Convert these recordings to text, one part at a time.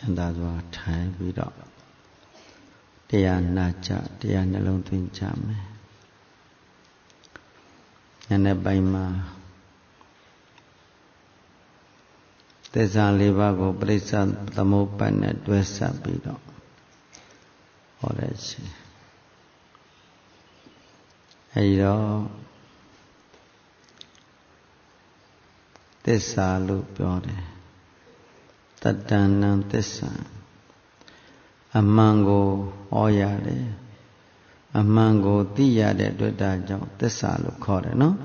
ချမ်းသာစွာထိုင်ပြီးတော့တရားနာကြတရားနှလုံးသွင်းကြမယ်ညနေပိုင်းမှာသစ္စာလေးပါးကိုပရိစ္ဆသမုပ္ပါဒ်နဲ့တွဲဆက်ပြီးတော့ဟောတဲ့ရှင်အဲဒီတော့သစ္စာလို့ပြောတယ်တတ္တနံသစ္စာအမှန်ကိုဟောရတယ်အမှန်ကိုသိရတဲ့အတွက်ဒါကြောင့်သစ္စာလို့ခေါ်တယ်နော်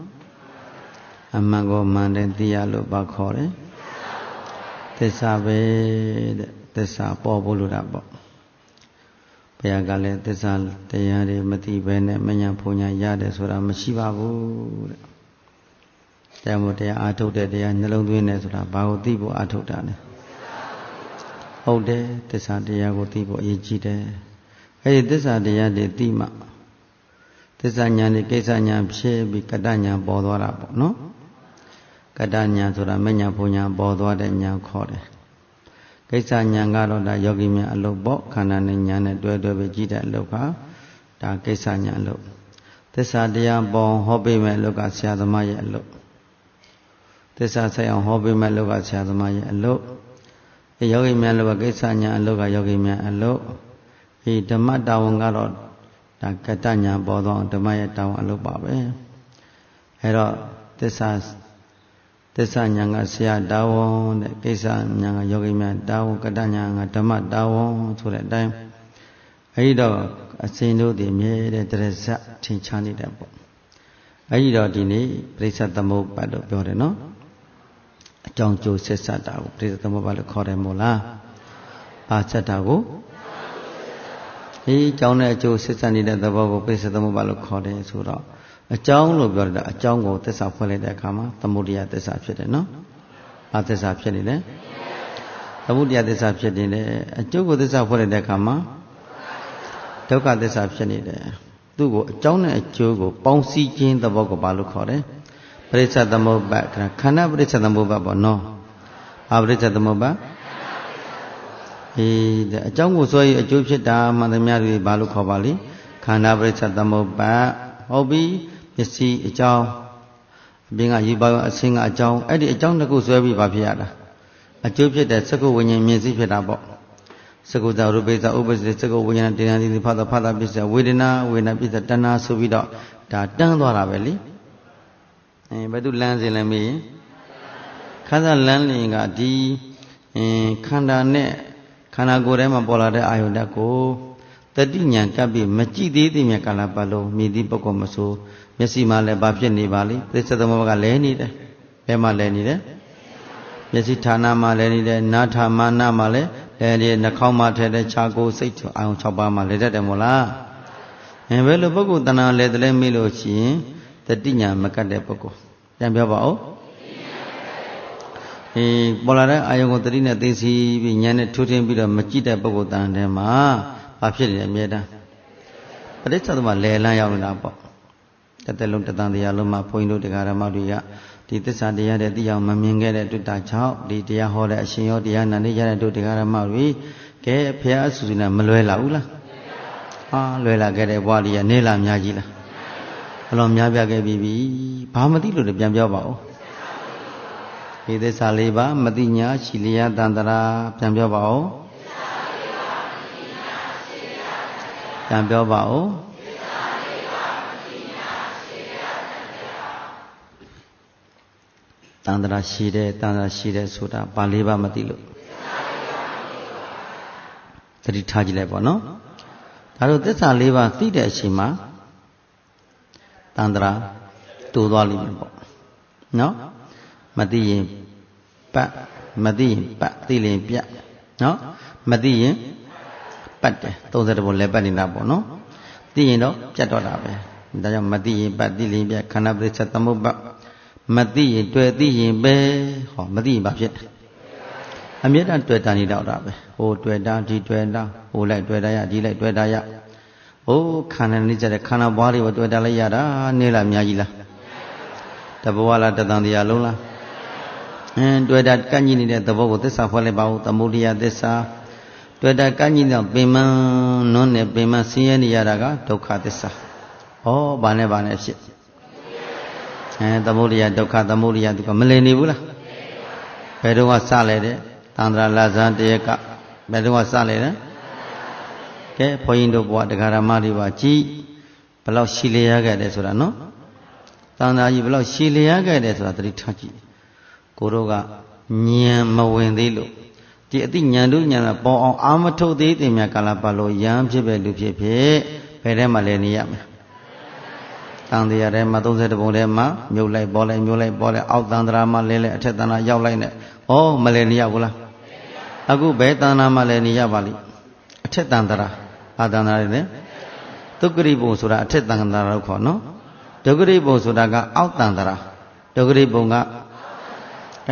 အမှန်ကိုမှန်တယ်သိရလို့ဘာခေါ်တယ်သစ္စာပဲတဲ့သစ္စာပေါ်ဖို့လို့တာပေါ့ဘုရားကလည်းသစ္စာတရားတွေမသိဘဲနဲ့မညာဖုန်ညာရတယ်ဆိုတာမရှိပါဘူးတဲ့တရားမို့တရားအာထုတ်တဲ့တရားနှလုံးသွင်းတယ်ဆိုတာဘာကိုသိဖို့အာထုတ်တာလဲဟုတ်တယ်သစ္စာတရားကိုသိဖို့အရေးကြီးတယ်အဲဒီသစ္စာတရားတွေသိမှသစ္စာဉာဏ်တွေကိစ္စဉာဏ်ဖြစ်ပြီးကတ္တဉာဏ်ပေါ်သွားတာပေါ့နော်ကတ္တဉာဏ်ဆိုတာမညာဖုန်ညာပေါ်သွားတဲ့ဉာဏ်ခေါ်တယ်ကိစ္စဉာဏ်ကတော့ဒါယောဂီများအလုပ်ပေါ့ခန္ဓာနဲ့ဉာဏ်နဲ့တွဲတွဲပဲကြည့်တဲ့အလုပ်ကဒါကိစ္စဉာဏ်အလုပ်သစ္စာတရားပေါ်ဟောပေးမဲ့အလုပ်ကဆရာသမားရဲ့အလုပ်သစ္စာဆိုင်အောင်ဟောပေးမဲ့အလုပ်ကဆရာသမားရဲ့အလုပ်ယောဂီများလောကကိစ္စညာအလုပ်ကယောဂီများအလုပ်ဒီဓမ္မတာဝန်ကတော့ဒါကတ္တညာပေါ်သောဓမ္မရဲ့တာဝန်အလုပ်ပါပဲအဲတော့သစ္စာညာကဆရာတာဝန်တဲ့ကိစ္စညာကယောဂီများတာဝန်ကတ္တညာကဓမ္မတာဝန်ဆိုတဲ့အတိုင်းအဲဒီတော့အစဉ်တို့တည်မြဲတဲ့တရဇတ်ထင်ရှားနေတဲ့ပေါ့အဲဒီတော့ဒီနေ့ပရိစ္ဆသမုပ္ပါဒ်လို့ပြောတယ်နော်အကြောင်းကျိုးဆက်ဆက်တာကိုပရိစ္ဆသမုပ္ပါဒ်လို့ခေါ်တယ်မို့လားဘာဆက်တာကိုဒီအကြောင်းနဲ့အကျိုးဆက်ဆက်နေတဲ့သဘောကိုပရိစ္ဆသမုပ္ပါဒ်လို့ခေါ်တယ်ဆိုတော့အကြောင်းလို့ပြောတာအကြောင်းကိုသစ္စာဖွဲ့လိုက်တဲ့အခါမှာသမုဒယသစ္စာဖြစ်တယ်နော်ဘာသစ္စာဖြစ်နေလဲသမုဒယသစ္စာဖြစ်နေတယ်အကျိုးကိုသစ္စာဖွဲ့လိုက်တဲ့အခါမှာဒုက္ခသစ္စာဖြစ်နေတယ်သူ့ကိုအကြောင်းနဲ့အကျိုးကိုပေါင်းစည်းခြင်းသဘောကိုဘာလို့ခေါ်တယ်ပရိစ္ဆသမုပ္ပါဒ်ခန္ဓာပရိစ္ဆသမုပ္ပါဒ်ပေါ့နော်ဘာပရိစ္ဆသမုပ္ပါဒ်အကြောင်းကိုဆိုရင်အကျိုးဖြစ်တာမှန်သမျှတွေဘာလို့ခေါ်ပါလိခန္ဓာပရိစ္ဆသမုပ္ပါဒ်ဟုတ်ပြီပစ္စည်းအကြောင်းအပြင်ကရေပေါင်းအဆင်းကအကြောင်းအဲ့ဒီအကြောင်းတစ်ခုဆွဲပြီးဘာဖြစ်ရတာအကျိုးဖြစ်တဲ့စကုဝိညာဉ်မြင်သိဖြစ်တာပေါ့စကုဇာရူပိဇာဥပ္ပစ္စစကုဝိညာဉ်တေနံတိဖသပစ္စဝေဒနာဝေဒနာပစ္စတဏှာဆိုပြီးတော့ဒါတန်းသွားတာပဲလေဘယ်သူလမ်းစဉ်လဲမေးရင်ခန္ဓာလမ်းလင်ကဒီခန္ဓာနဲ့ခန္ဓာကိုယ်ထဲမှာပေါ်လာတဲ့အာယုန်ဓာတ်ကိုတတိညာကပ်ပြီးမကြည့်သေးတဲ့မြတ်ကာလပတ်လုံးမြည်သည့်ပုဂ္ဂိုလ်မဆိုမျက်စိမှလည်းဘာဖြစ်နေပါလိပရိစ္ဆသမုပ္ပါဒ်ကလဲနေတယ်ဘယ်မှာလဲနေတယ်မျက်စိဌာနမှာလဲနေတယ်နားဌာမနာမှာလဲလဲနေနှာခေါင်းမှာထဲတဲ့ခြာကိုစိတ်အာယုန်6ပါးမှာလဲတတ်တယ်မို့လားဘယ်လိုပုဂ္ဂိုလ်တဏှာလဲတလဲမေးလို့ရှိရင်တတိညာမကတ်တဲ့ပုဂ္ဂိုလ်ပြန်ပြောပါဦးပေါ်လာတဲ့အာယုံကိုတတိနဲ့သိသိပြီးဉာဏ်နဲ့ထိုးထင်းပြီးတော့မကြည့်တဲ့ပုဂ္ဂိုလ်တန်တဲ့မှာဘာဖြစ်နေလဲအမြဲတမ်းပဋိစ္စသမလဲလန်းရောက်နေတာပေါ့တစ်သက်လုံးတသံတရားလုံးမှာဘုန်းကြီးတို့တရားဓမ္မတွေကဒီသစ္စာတရားတွေသိအောင်မမြင်ခဲ့တဲ့တွေ့တာကြောင့်ဒီတရားဟောတဲ့အရှင်ရောတရားနာနေရတဲ့တို့တရားဓမ္မတွေကဲဖះအဆူစီနဲ့မလွဲလာဘူးလားလွဲလာခဲ့တဲ့ဘဝလေးကနေလာများကြီးလားဘယ်လိုများပြခဲ့ပြီဘာမသိလို့လည်းပြန်ပြောပါဦးဒီသစ္စာလေးပါမသိညာရှိလျာတန္တရာပြန်ပြောပါဦးပြန်ပြောပါဦးတန္တရာရှိတယ်တန္တရာရှိတယ်ဆိုတာဘာလေးပါမသိလို့သတိထားကြည့်လိုက်ပါနော်ဒါတို့သစ္စာလေးပါသိတဲ့အချိန်မှာတန္တရာတူသွားလိမ့်မယ်ပေါ့နော်မသိရင်ပတ်မသိရင်ပတ်သိရင်ပြတ်နော်မသိရင်ပတ်တယ်30ဘုံလဲပတ်နေတာပေါ့နော်သိရင်တော့ပြတ်တော့တာပဲဒါကြောင့်မသိရင်ပတ်သိရင်ပြတ်ခန္ဓာပရိစ္ဆသမုပ္ပါဒ်မသိရင်တွေ့သိရင်ပဲဟောမသိရင်ဘာဖြစ်အမြဲတမ်းတွေ့တာနေတော့တာပဲဟိုတွေ့တာဒီတွေ့တာဟိုလိုက်တွေ့တာရဒီလိုက်တွေ့တာရဟိုခန္ဓာနေကြတဲ့ခန္ဓာဘွားတွေကိုတွေ့တာလိုက်ရတာနေလားအများကြီးလားတဘဝလားတသံတရားလုံးလားတွေ့တာကန့်ကြီးနေတဲ့သဘောကိုသစ္စာဖွဲ့လိုက်ပါဦးသမုဒယသစ္စာ တွေ့တာကညင်းတော့ပင်မနွန်းနဲ့ပင်မဆင်းရဲနေရတာကဒုက္ခသစ္စာဩဘာနဲ့ဖြစ်သမုဒယဒုက္ခသမုဒယဒုက္ခမလည်နေဘူးလားဘယ်တော့စလဲတဲ့သန္တရာလာဇန်တရကဘယ်တော့စလဲတဲ့ကဲဘုန်းကြီးတို့ဘုရားတရားဓမ္မတွေပါကြည်ဘလောက်ရှည်လျားခဲ့တယ်ဆိုတာနော်သန္တာကြီးဘလောက်ရှည်လျားခဲ့တယ်ဆိုတာသတိထားကြည့်ကိုတို့ကဉာဏ်မဝင်သေးလို့ဒီအတိဉာဏ်တို့ဉာဏ်ကပေါ်အောင်အာမထုတ်သေးတယ်မြတ်ကာလပတ်လို့ယံဖြစ်ပဲလူဖြစ်ဖြစ်ဘယ်ထဲမှာလဲနေရမလဲတန်တရားထဲမှာ30ပုံထဲမှာမြုပ်လိုက်ပေါ်လိုက်မြုပ်လိုက်ပေါ်လိုက်အောက်တန်တရာမှာလဲလဲအထက်တန်တရာရောက်လိုက်နဲ့ဩမလဲနေရဘူးလားအခုဘယ်တန်တရာမှာလဲနေရပါလိမ့်အထက်တန်တရာအာတန်တရာလေဒုက္ခရိပုံဆိုတာအထက်တန်တရာလို့ခေါ်နော်ဒုက္ခရိပုံဆိုတာကအောက်တန်တရာဒုက္ခရိပုံက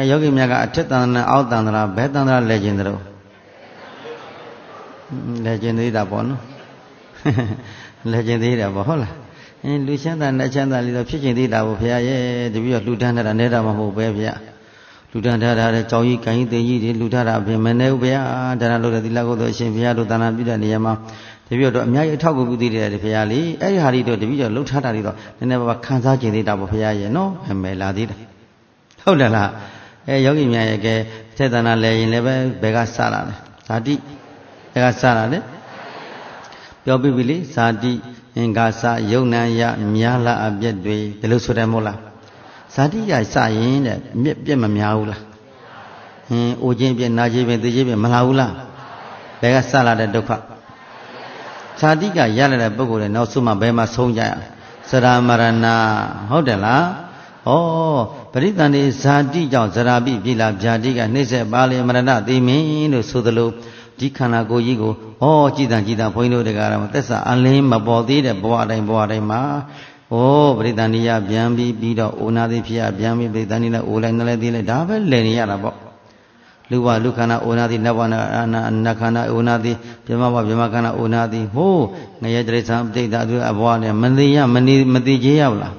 ယောဂီများကအထက်တန်တရာအောက်တန်တရာဘယ်တန်တရာလဲခြင်းတို့လဲခြင်းသေးတာပေါ့နော်လဲခြင်းသေးတာပေါ့ဟုတ်လားလူချမ်းသာနဲ့ချမ်းသာလေးတော့ဖြစ်ခြင်းသေးတာပေါ့ဘုရားရဲ့တပည့်တော်လှူဒန်းတာနေတာမှမဟုတ်ပဲဘုရားလူဒန်းထားတဲ့ကြောင်ကြီးကန်ကြီးတင်ကြီးတွေလူထားတာပြင်မနေဘူးဗျာဒါနလို့တဲ့သီလကုသိုလ်အရှင်ဘုရားတို့သာနာပြုတဲ့နေရာမှာတပည့်တော်အများကြီးအထောက်အကူပြုသေးတယ်ဘုရားလေအဲ့ဒီဟာတွေတော့တပည့်တော်လှုပ်ထားတာတွေတော့နည်းနည်းပါးခံစားကျင်သေးတာပေါ့ဘုရားရဲ့နော်မယ်လာသေးတယ်ဟုတ်တယ်လားယောဂီများရဲ့ကဲစေတနာလဲရင်လည်းပဲဘယ်ကစလာလဲဇာတိဘယ်ကစလာလဲပြောပြပြီလေဇာတိအင်္ဂါစယုံနံယမြားလာအပြည့်တွေဒီလိုဆိုတယ်မို့လားဇာတိရစရင်တဲ့မြက်ပြက်မများဘူးလားအိုခြင်းပြက်နာခြင်းပြက်သိခြင်းပြက်မလာဘူးလားဘယ်ကစလာတဲ့ဒုက္ခဇာတိကရလာတဲ့ပုဂ္ဂိုလ်တွေနောက်ဆုံးမှဘယ်မှာဆုံးကြရစရာမရဏဟုတ်တယ်လားဩပရိသန္တိဇာတိကြောင့်ဇရာပိပြည်လာဗျာတိကနှိမ့်ဆက်ပါလေမရဏသိမင်းလို့ဆိုသလိုဒီခန္ဓာကိုယ်ကြီးကိုကြည်တန်ဘုန်းကြီးတို့တရားတော်မှာသက်စာအလင်းမပေါ်သေးတဲ့ဘဝတိုင်းမှာပရိသန္တိယပြန်ပြီးတော့အိုနာသည်ဖြစ်ရပြန်ပြီးပရိသန္တိနဲ့အိုလိုက်နှလဲသေးလိုက်ဒါပဲလည်နေရတာပေါ့လူဝလူခန္ဓာအိုနာသည်နတ်ဘဝနတ်ခန္ဓာအိုနာသည်ပြမဘဝပြမခန္ဓာအိုနာသည်ငရဲတိရစ္ဆာန်ပြိတ္တာသူအဘဝနဲ့မသိချေရဘူးလား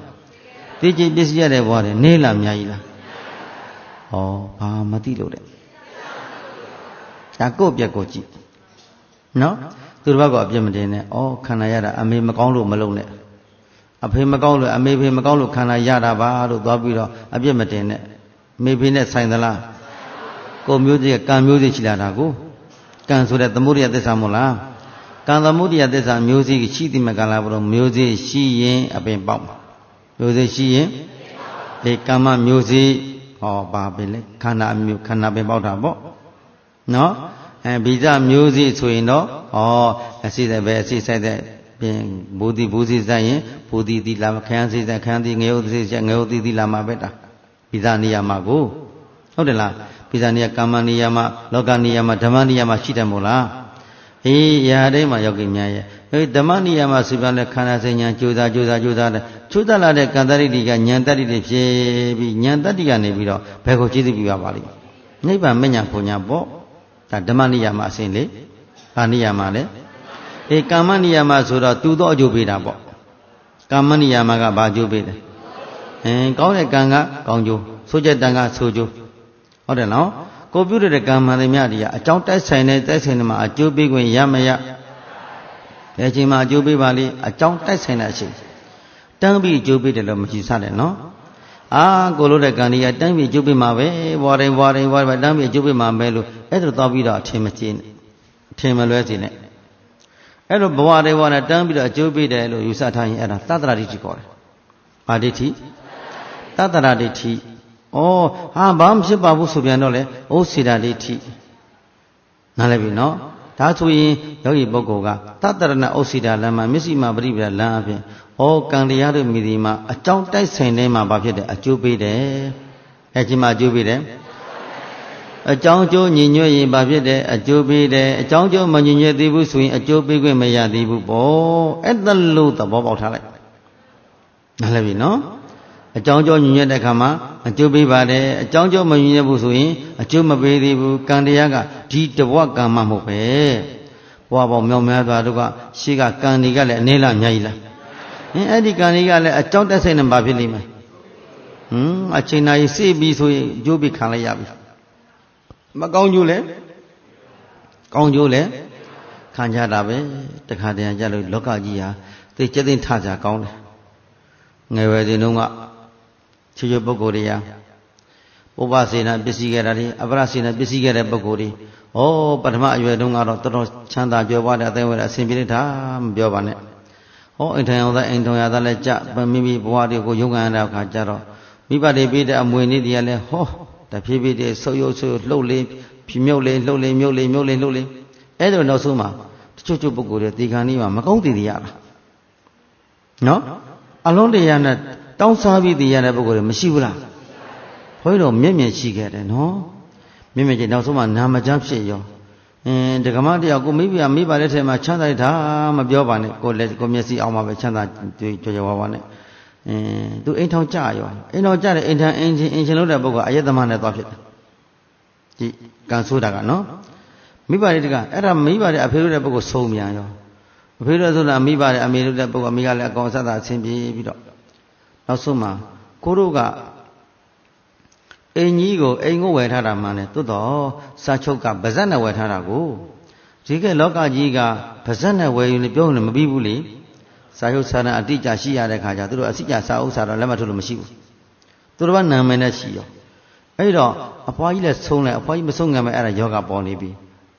သိချေပစ္စည်းရတဲ့ဘဝနဲ့နေလားအများကြီးလားဘာမသိလို့တဲ့ဒါကိုယ့်ပြက်ကိုကြည့်နော်သူတစ်ပတ်ကအပြစ်မတင်နဲ့ခန္ဓာရတာအမေမကောင်းလို့မလုပ်နဲ့အဖေမကောင်းလို့အမေဖေမကောင်းလို့ခန္ဓာရတာပါလို့သွားပြီးတော့အပြစ်မတင်နဲ့မေဖေနဲ့ဆိုင်သလားကိုမျိုးကြီးကကံမျိုးကြီးရှိလာတာကိုကံဆိုတဲ့သမုဒိယသစ္စာမို့လားကံသမုဒိယသစ္စာမျိုးကြီးရှိသည်မကလားဘုရားမျိုးကြီးရှိရင်အပင်ပေါက်မျိုးကြီးရှိရင်ဒီကမ္မမျိုးကြီးပါပဲလေခန္ဓာမျိုးခန္ဓာပင်ပေါက်တာပေါ့နော်ဗီဇမျိုးစီဆိုရင်တော့အစိတဲ့ပဲအစိဆိုင်တဲ့ပြင်ဘူစီဆိုင်ရင်ဘူတိလာခန်းစီဆိုင်ခန်းတိငရုတ်စီဆိုင်ငရုတ်တိလာမှာပဲတာဗီဇနေရာမှာကိုဟုတ်တယ်လားဗီဇနေရာကာမနေရာမှာလောကနေရာမှာဓမ္မနေရာမှာရှိတယ်မို့လားရာတိုင်းမှာရောက်ကြများရဲ့ဓမ္မနေရာမှာဆိုပြန်လဲခန္ဓာစိတ်ဉာဏ်ကြိုးစားတယ်လာတဲ့ကံတတ္တိကဉာဏ်တတ္တိတွေဖြစ်ပြီးဉာဏ်တတ္တိကနေပြီးတော့ဘယ်ကိုကျေးဇူးပြုရပါလိမ့်နိဗ္ဗာန်မညာပုံညာပေါ့ဒါဓမ္မနိယာမအစဉ်လေဘာနိယာမလဲကာမနိယာမဆိုတော့တူသောအကျိုးပေးတာပေါ့ကာမနိယာမကဘာအကျိုးပေးတယ်ကောင်းတဲ့ကံကကောင်းကျိုးဆိုးတဲ့တန်ကဆိုးကျိုးဟုတ်တယ်နော်ကိုပြုတဲ့ကံမှန်သမျှတွေကအကြောင်းတိုက်ဆိုင်တဲ့မှာအကျိုးပေးခွင့်ရမရဘယ်ချိန်မှာအကျိုးပေးပါလိအကြောင်းတိုက်ဆိုင်တဲ့အချိန်တန်းပြီးအကျိုးပေးတယ်လို့မရှိစတယ်နော်ကိုလို့တဲ့ကံကြီးကတန်းပြီးကျုပ်ပေးမှာပဲဘွားတိုင်းတန်းပြီးကျုပ်ပေးမှာပဲလို့အဲ့ဒါတော့ပြီးတော့အထင်မကျင်းအထင်မလွဲစေနဲ့အဲ့လိုဘဝတိုင်းနဲ့တန်းပြီးတော့အကျိုးပေးတယ်လို့ယူဆထားရင်အဲ့ဒါသတ္တရာဒိဋ္ဌိခေါ်တယ်။ဘာဒိဋ္ဌိသတ္တရာဒိဋ္ဌိဘာမှဖြစ်ပါဘူးဆိုပြန်တော့လေဩစေတာဒိဋ္ဌိနားလည်ပြီနော်ဒါဆိုရင်ယောဂီပုဂ္ဂိုလ်ကသတ္တရဏဩစေတာလမ်းမှာမျက်စိမှာပရိပဒလမ်းအပြင်ကံတရားတို့မိဒီမှာအကြောင်းတိုက်ဆိုင်နေမှာဘာဖြစ်တယ်အကျိုးပေးတယ်အဲ့ဒီမှာအကျိုးပေးတယ်အကြောင်းကျိုးညီညွတ်ရင်ဘာဖြစ်တယ်အကျိုးပေးတယ်အကြောင်းကျိုးမညီညွတ်သေးဘူးဆိုရင်အကျိုးပေးခွင့်မရသေးဘူးပေါ့အဲ့ဒါလို့သဘောပေါက်ထားလိုက်နားလည်ပြီနော်အကြောင်းကျိုးညီညွတ်တဲ့ခါမှာအကျိုးပေးပါတယ်အကြောင်းကျိုးမညီညွတ်ဘူးဆိုရင်အကျိုးမပေးသေးဘူးကံတရားကဒီတဘဝကံမှမဟုတ်ပဲဘဝပေါင်းမြောက်များစွာတို့ကရှေ့ကကံတွေကလည်းအနေလားအများကြီးလားအဲ့ဒီကံတွေကလည်းအကြောင်းတက်ဆိုင်နေမှာဖြစ်လိမ့်မယ်အချိန်တိုင်းစိပြီးဆိုရင်အကျိုးပေးခံလိုက်ရပြီမကောင်းကျိုးလဲ ကောင်းကျိုးလည်းခံကြတာပဲတခါတည်းကြလို့လောကကြီးဟာသိကျက်သိမ်းထကြကောင်းတယ်ငယ်ဝယ်စဉ်တုန်းကချွတ်ပုဂ္ဂိုလ်တွေကပုပ္ပစေနာပစ္စည်းခဲ့တာတွေအပရစေနာပစ္စည်းခဲ့တဲ့ပုဂ္ဂိုလ်တွေပထမအရွယ်တုန်းကတော့တော်တော်ချမ်းသာကြွယ်ဝတဲ့အသိဝဲအစဉ်ပြေတာမပြောပါနဲ့အိမ်ထိုင်အောင်သားအိမ်ထုံရသားလည်းကြမိမိဘဝတွေကိုရုန်းကန်ရတဲ့အခါကျတော့မိဘတွေပြီးတဲ့အမွေနည်းတွေကလည်းတဖြည်းဖြည်းတည်းဆုပ်ယုပ်ဆုပ်လှုပ်လေဖြမြုပ်လေလှုပ်လေမြုပ်လေမြုပ်လေလှုပ်လေအဲ့ဒါနောက်ဆုံးမှာတချို့ပုဂ္ဂိုလ်တွေဒီခါนี้မှာမကောင်းတည်ရတာနော်အလုံးတရားနဲ့တောင်းစားပြီးတည်ရတဲ့ပုဂ္ဂိုလ်တွေမရှိဘူးလားဘုန်းကြီးတို့မျက်မြင်ရှိခဲ့တယ်နော်မျက်မြင်ချင်းနောက်ဆုံးမှာနာမကျမ်းဖြစ်ရောဒကမတယောက်ကိုမိဘလက်ထဲမှာချမ်းသာတာမပြောပါနဲ့ကိုမျက်စိအောင်မှာပဲချမ်းသာကြွကြွဝါဝါနဲ့သူအိမ်ထောင်ကြရောအိမ်ထောင်ကြတဲ့အိမ်ချင်းလို့တဲ့ပုဂ္ဂိုလ်အယက်သမားနဲ့သွားဖြစ်တယ်ဒီကံဆိုးတာကနော်မိဘတွေတကအဲ့ဒါမိဘတွေအဖေလို့တဲ့ပုဂ္ဂိုလ်ဆုံးမြန်ရောအဖေလို့ဆိုတာမိဘတွေအမေလို့တဲ့ပုဂ္ဂိုလ်အမေကလည်းအကောင်ဆက်တာအဆင်ပြေပြီးတော့နောက်ဆုံးမှာကိုတို့ကအင်ကြီးကိုအိမ်ကိုဝယ်ထားတာမှလည်းသို့တော့စာချုပ်ကဗဇက်နဲ့ဝယ်ထားတာကိုဒီကလောကကြီးကဗဇက်နဲ့ဝယ်ယူနေပြောနေမပြီးဘူးလေစာချုပ်စာတမ်းအတိအကျရှိရတဲ့ခါကျသူတို့အစိအကျစာအုပ်စာတော့လက်မှတ်ထိုးလို့မရှိဘူးသူတို့ကနာမည်နဲ့ရှိရောအဲ့တော့အဖွားကြီးလည်းဆုံးလိုက်အဖွားကြီးမဆုံးငံမဲ့အဲ့ဒါယောဂပေါ်နေပြီ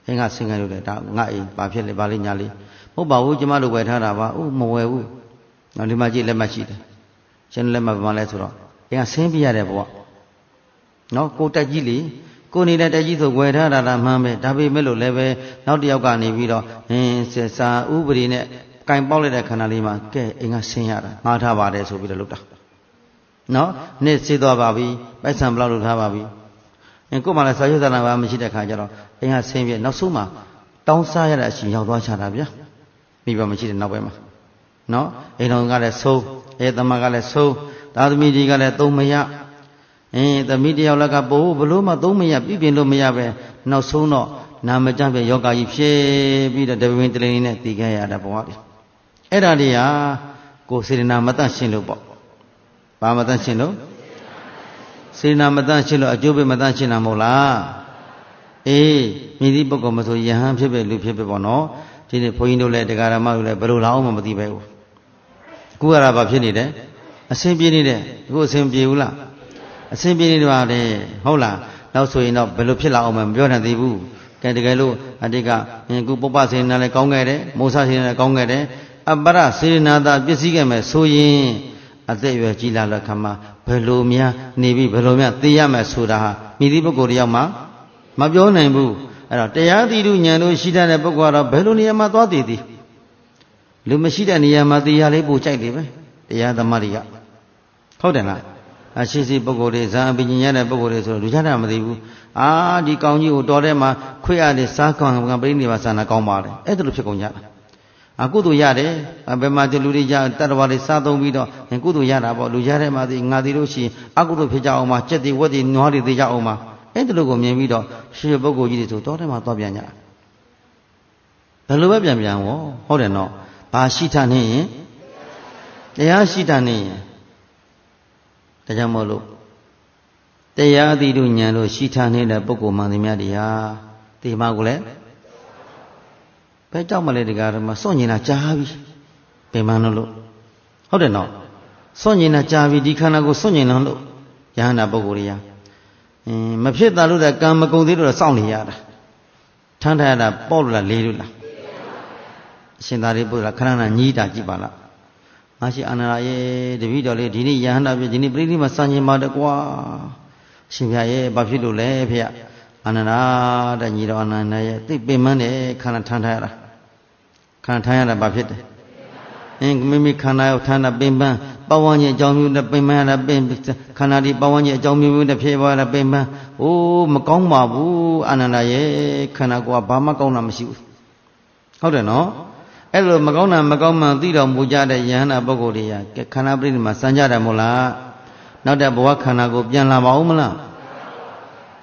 အင်းကဆင်းရဲလို့လေဒါငါအိမ်ဘာဖြစ်လဲဘာလေးညာလေးမဟုတ်ပါဘူးကျမတို့ဝယ်ထားတာပါမဝယ်ဘူးနောက်ဒီမှာကြည့်လက်မှတ်ရှိတယ်ရှင်လက်မှတ်ဘာလဲဆိုတော့အင်းကဆင်းပြရတဲ့ဘဝနော်ကိုတက်ကြီးလေကိုနေတဲ့တက်ကြီးဆိုဝယ်ထားတာမှန်းပဲဒါပေမဲ့လို့လည်းပဲနောက်တစ်ယောက်ကနေပြီးတော့စာဥပဒေနဲ့ကင်ပေါက်လိုက်တဲ့ခန္ဓာလေးမှာကဲအိမ်ကဆင်းရတာငှားထားပါတယ်ဆိုပြီးတော့လုပ်တာနော်နေ့စေးသွားပါပြီပိုက်ဆံဘလောက်လုပ်ထားပါပြီကို့မှာလည်းစာရွက်စာတမ်းဘာမှမရှိတဲ့ခါကျတော့အိမ်ကဆင်းပြနောက်ဆုံးမှာတောင်းစားရတဲ့အချိန်ရောက်သွားချတာဗျာမိဘမရှိတဲ့နောက်ပိုင်းမှာနော်အိမ်တော်ကလည်းဆုံးသမကလည်းဆုံးသာသမီကြီးကလည်းသုံးမရသမီးတယောက်လက်ကပို့ဘလို့မှသုံးမရပြပြင်လို့မရပဲနောက်ဆုံးတော့နာမကျပဲယောဂကြီးဖြစ်ပြီးတော့တပင်တလိန်နဲ့တည်ခဲ့ရတာဘဝတွေအဲ့ဒါတွေဟာကိုယ်စေတနာမတန့်ရှင်းလို့ပေါ့ဘာမတန့်ရှင်းလို့စေတနာမတန့်ရှင်းလို့အကျိုးပေးမတန့်ရှင်းတာမဟုတ်လားမြည်သည့်ပုဂ္ဂိုလ်မဆိုယဟန်ဖြစ်ပဲလူဖြစ်ပဲပေါ့နော်ဒီနေ့ဘုန်းကြီးတို့လည်းတရားဓမ္မတို့လည်းဘယ်လိုလာအောင်မှမသိပဲဘူးအခုကတော့ဘာဖြစ်နေတယ်အဆင်ပြေနေတယ်အခုအဆင်ပြေဘူးလားအဆင်ပြေနေတယ်ဟုတ်လားနောက်ဆိုရင်တော့ဘယ်လိုဖြစ်လာအောင်မပြောနိုင်သေးဘူးကဲတကယ်လို့အတိတ်ကခုပုပ္ပစေနာလည်းကောင်းခဲ့တယ်မောစစေနာလည်းကောင်းခဲ့တယ်အပရစေနာသာပစ္စည်းခဲ့မယ်ဆိုရင်အသက်အရွယ်ကြီးလာတဲ့ခါမှာဘယ်လိုများနေပြီးဘယ်လိုများသိရမယ်ဆိုတာဟာမိသည့်ပုဂ္ဂိုလ်တယောက်မှမပြောနိုင်ဘူးအဲ့တော့တရားသီဓုဉာဏ်တို့ရှိတဲ့ပုဂ္ဂိုလ်ကတော့ဘယ်လိုနေရာမှာသွားတည်သည်လူမရှိတဲ့နေရာမှာတရားလေးပို့ကြိုက်တယ်ပဲတရားသမားတွေကဟုတ်တယ်လားအရှိစီပုဂ္ဂိုလ်တွေဇာအပညာရတဲ့ပုဂ္ဂိုလ်တွေဆိုတော့လူကြတာမသိဘူးဒီကောင်းကြီးကိုတော်ထဲမှာခွေရတဲ့စားကောင်းကပြိနေပါဆန္ဒကောင်းပါလေအဲ့ဒါလိုဖြစ်ကုန်ကြတာကုသိုလ်ရတယ်ဘယ်မှာဒီလူတွေကြတတ္တဝါတွေစားသုံးပြီးတော့ကုသိုလ်ရတာပေါ့လူရတဲ့မှာဒီငါဒီလို့ရှိရင်အကုသိုလ်ဖြစ်ကြအောင်မှာကြက်တွေဝက်တွေနွားတွေသိကြအောင်မှာအဲ့ဒါလိုကိုမြင်ပြီးတော့ရှိပုဂ္ဂိုလ်ကြီးတွေဆိုတော်ထဲမှာသွားပြန်ကြဘယ်လိုပဲပြန်ပြန်ဟုတ်တယ်နော်ဘာရှိထနေရင်တရားရှိထနေရင်ဒါကြောင့်မို့လို့တရားအသီးတို့ဉာဏ်လို့ရှိထားနေတဲ့ပုဂ္ဂိုလ်မှန်သမျှတရားဒီမှာကိုလည်းဘယ်ကြောက်မလဲတရားဓမ္မစွန့်ညင်တာကြားပြီဘယ်မှန်းလို့ဟုတ်တယ်နော်စွန့်ညင်တာကြားပြီဒီခန္ဓာကိုစွန့်ညင်လို့ယဟန္တာပုဂ္ဂိုလ်တွေကမဖြစ်တာလို့တဲ့ကံမကုန်သေးလို့စောင့်နေရတာထမ်းထားရတာပေါ့လို့လားလေးလို့လားအရှင်သာရိပုတ္တရာခဏခဏညီးတာကြည့်ပါလားငါရှိအာနန္ဒာရဲ့တပည့်တော်လေးဒီနေ့ယဟန္တာပြဒီနေ့ပြိဋိမစံကျင်ပါတကွာရှင်ဗျာရဲ့ဘာဖြစ်လို့လဲဖေအာနန္ဒာတဲ့ညီတော်အာနန္ဒာရဲ့သိပင်မန်းတယ်ခန္ဓာထမ်းထားရတာခန္ဓာထမ်းရတာဘာဖြစ်တယ်မိမိခန္ဓာရောက်ထမ်းတာပင်ပန်းပဝန်းကျင်အကြောင်းမျိုးနဲ့ပင်ပန်းရတာပင်ခန္ဓာဒီပဝန်းကျင်အကြောင်းမျိုးနဲ့ဖြစ်သွားတာပင်ပန်းမကောင်းပါဘူးအာနန္ဒာရဲ့ခန္ဓာကိုယ်ကဘာမှကောင်းတာမရှိဘူးဟုတ်တယ်နော်အဲ့လိုမကောင်းတာမကောင်းမှသိတော်မူကြတဲ့ယဟန္တာပုဂ္ဂိုလ်တွေကခန္ဓာပရိနိဗ္ဗာန်စံကြတယ်မို့လားနောက်တဲ့ဘဝခန္ဓာကိုပြန်လာပါဦးမလား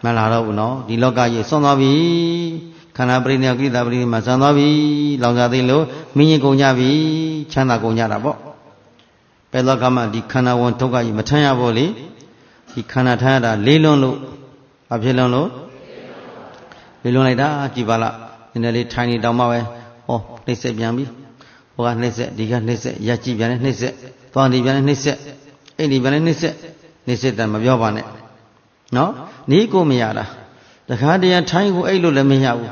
မလာတော့ဘူးနော်ဒီလောကကြီးဆွမ်းသွားပြီခန္ဓာပရိနိဗ္ဗာန်ကိလေသာပရိနိဗ္ဗာန်စံသွားပြီလောင်စာသိလို့မင်းကြီးကုန်ကြပြီချမ်းသာကုန်ကြတာပေါ့ဘယ်လောကမှဒီခန္ဓာဝန်ဒုက္ခကြီးမထမ်းရဘူးလေဒီခန္ဓာထမ်းရတာလေးလွန်းလို့ဘာဖြစ်လွန်းလို့လေးလွန်းလိုက်တာကြည်ပါလား နည်းလေးထိုင်နေတောင်မှပဲဟောနှိမ့်ဆက်ပြန်ပြီဟိုကနှိမ့်ဆက်ဒီကနှိမ့်ဆက်ရက်ကြည့်ပြန်နှိမ့်ဆက်သွားနေပြန်နှိမ့်ဆက်အိတ်နေပြန်နှိမ့်ဆက်တယ်မပြောပါနဲ့နော်နီးကိုမရတာတခါတည်းထိုင်ကိုအိတ်လို့လည်းမရဘူး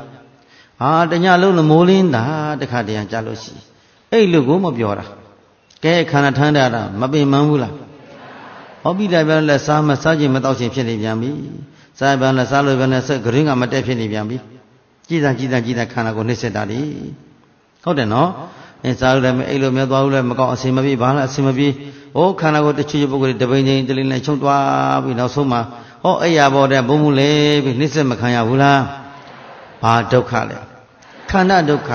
ဟာတညလုံးလည်းမိုးလင်းတာတခါတည်းကြားလို့ရှိအိတ်လို့ကိုမပြောတာကဲခန္ဓာထမ်းတာမပင်မဘူးလားဟောပြီးတယ်ပြန်လဲစားမစားခြင်းမတော့ခြင်းဖြစ်နေပြန်ပြီစားပြန်လဲစားလို့ပြန်လဲစက်ဂရင်းကမတက်ဖြစ်နေပြန်ပြီကြည်သာခန္ဓာကိုနှိမ့်ဆက်တာလေဟုတ်တယ်နော်စားလို့လည်းအိတ်လို့မြဲသွားလို့လည်းမကောင်းအစင်မပြေဘာလဲအစင်မပြေဟိုခန္ဓာကိုတချွချွပုဂ္ဂိုလ်တပိန်ချင်းတလိမ့်နဲ့ချုံသွားပြီးနောက်ဆုံးမှာဟောအဲ့ရပေါ်တဲ့ဘုံမှုလေပြီးနှိမ့်ဆက်မခံရဘူးလားဘာဒုက္ခလဲခန္ဓာဒုက္ခ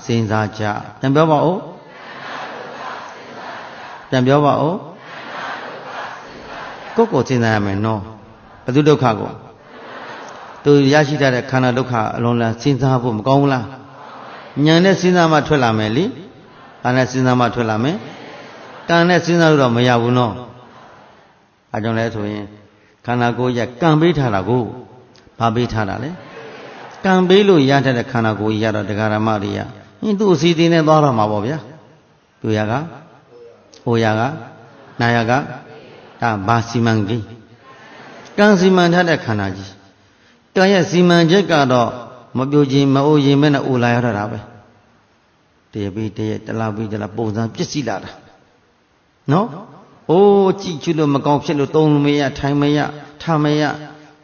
စဉ်းစားကြပြန်ပြောပါဦးပြန်ပြောပါဦးကိုစဉ်းစားရမယ်နော်ဘယ်သူဒုက္ခကိုသူရရှိတတ်တဲ့ခန္ဓာဒုက္ခအလုံးလားစဉ်းစားဖို့မကောင်းဘူးလားဉာဏ်နဲ့စဉ်းစားမှထွက်လာမယ်လေဉာဏ်နဲ့စဉ်းစားမှထွက်လာမယ်ကံနဲ့စဉ်းစားလို့တော့မရဘူးနော်အဲကြောင့်လဲဆိုရင်ခန္ဓာကိုယ်ရကံပေးထားတာကိုဘာပေးထားတာလဲကံပေးလို့ရတတ်တဲ့ခန္ဓာကိုယ်ကြီးရတော့တရားဓမ္မတွေရသူ့အစီအစဉ်နဲ့သွားတော့မှာပေါ့ဗျာသူရကဟိုရကနာရကဒါဘာစီမံကိန်းကံစီမံထားတဲ့ခန္ဓာကြီးကံရဲ့စီမံချက်ကတော့မပြိုခြင်းမအိုရင်မဲ့နဲ့အိုလာရတာပဲတရပြီးတရတလားပြီးတလားပုံစံပြည့်စည်လာတာနော်အိုးကြည့်ချလို့မကောင်းဖြစ်လို့သုံးလို့မရထိုင်မရထားမရ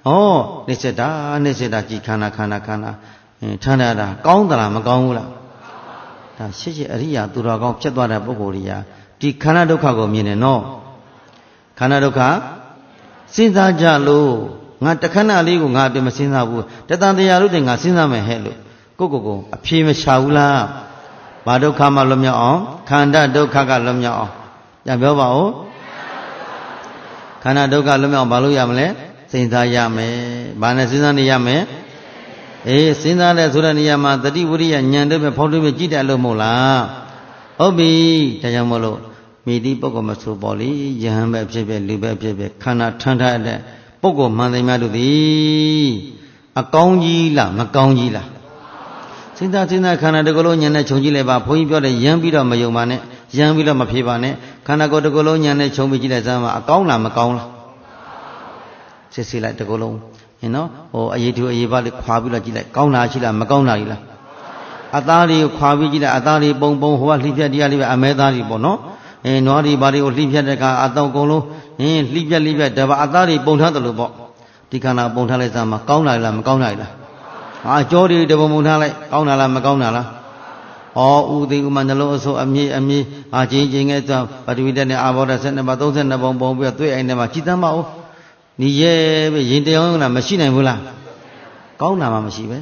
ဟောနှိစ္စတာကြည်ခန္ဓာထမ်းတာကောင်းသလားမကောင်းဘူးလားဒါရှစ်အရိယာသူတော်ကောင်းဖြစ်သွားတဲ့ပုဂ္ဂိုလ်တွေကဒီခန္ဓာဒုက္ခကိုမြင်တယ်နော်ခန္ဓာဒုက္ခစဉ်းစားကြလို့ငါတခဏလေးကိုငါအပြစ်မစဉ်းစားဘူးတတန်တရားလို့တင်ငါစဉ်းစားမယ်ဟဲ့လို့ကိုအဖြေမရှာဘူးလားဘာဒုက္ခမှလွတ်မြောက်အောင်ခန္ဓာဒုက္ခကလွတ်မြောက်အောင်ပြန်ပြောပါဦးခန္ဓာဒုက္ခလွတ်မြောက်ဘာလို့ရမလဲစဉ်းစားရမယ်ဘာနဲ့စဉ်းစားနေရမယ်စဉ်းစားတဲ့ဆိုတဲ့နေရာမှာတတိဝိရိယဉာဏ်တွေပဲဖောက်တွေပဲကြည့်တယ်လို့မဟုတ်လားဟုတ်ပြီဒါကြောင့်မို့လို့မိတိပုဂ္ဂိုလ်မဆိုပေါ်လေယဟန်ပဲဖြစ်ဖြစ်လူပဲဖြစ်ဖြစ်ခန္ဓာထမ်းထားတဲ့ပုဂ္ဂိုလ်မှန်သိများတို့သည်အကောင်းကြီးလားမကောင်းကြီးလားစဉ်းစားခန္ဓာတစ်ခုလုံးဉာဏ်နဲ့ခြုံကြည့်လိုက်ပါဘုန်းကြီးပြောတဲ့ယံပြီးတော့မယုံပါနဲ့ယံပြီးတော့မဖြေပါနဲ့ခန္ဓာကိုယ်တစ်ခုလုံးဉာဏ်နဲ့ခြုံပြီးကြည့်လိုက်စမ်းပါအကောင်းလားမကောင်းလားစစ်စစ်လိုက်တစ်ခုလုံးနော်ဟိုအရေးထူအရေးပါလေးခွာပြီးတော့ကြည့်လိုက်ကောင်းတာရှိလားမကောင်းတာကြီးလားအသားလေးကိုခွာပြီးကြည့်လိုက်အသားလေးပုံဟိုကလှိပြက်တရားလေးပဲအမဲသားကြီးပေါ့နော်နွားဒီဘာတွေကိုလှိပြက်တဲ့ကအတောင်ကုန်လုံးလှိပြက်ဒါပါအသားတွေပုံထားတယ်လို့ပေါ့ဒီခန္ဓာပုံထားလိုက်စမ်းမှာကောင်းတာလားမကောင်းတာလားအကြောတွေတပုံထားလိုက်ကောင်းတာလားမကောင်းတာလားဥသိဥမနှလုံးအစိုးအမြည်ချင်းငယ်ကြောင့်ပထဝီဓာတ်နဲ့အာဘောဓာတ်12ပါး32ပုံပုံပြီးတော့တွေ့အိမ်ထဲမှာကြည်သမ်းပါဦးနီးရဲပဲရင်တရားကမရှိနိုင်ဘူးလားကောင်းတာမှမရှိပဲ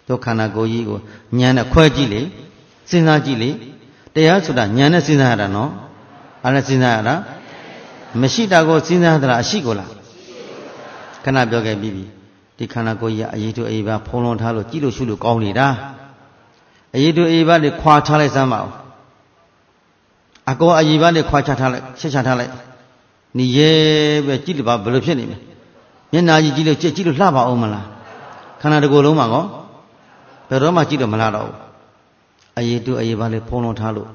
တို့ခန္ဓာကိုယ်ကြီးကိုဉာဏ်နဲ့ခွဲကြည့်လေစဉ်းစားကြည့်လေတရားဆိုတာဉာဏ်နဲ့စဉ်းစားရတာနော်အဲ့ဒါစဉ်းစားရတာမရှိတာကိုစဉ်းစားရတာအရှိကိုလားခဏပြောခဲ့ပြီးပြီဒီခန္ဓာကိုယ်ကြီးကအရေးတူအေးပါဖုံးလွန်ထားလို့ကြည့်လို့ရှုလို့ကောင်းနေတာအရေးတူအေးပါတွေခွာထားလိုက်စမ်းပါဦးအကောအရေးပါတွေခွာချထားလိုက်ချက်ချထားလိုက်နီးရဲပဲကြည့်လို့ပါဘယ်လိုဖြစ်နေမလဲမျက်နာကြီးကြည့်လို့လှပါအောင်မလားခန္ဓာတစ်ကိုယ်လုံးမှာကောဘယ်တော့မှကြည့်လို့မလှတော့ဘူးအရေးတူအရေးပါလေဖုံးလွန်ထားလို့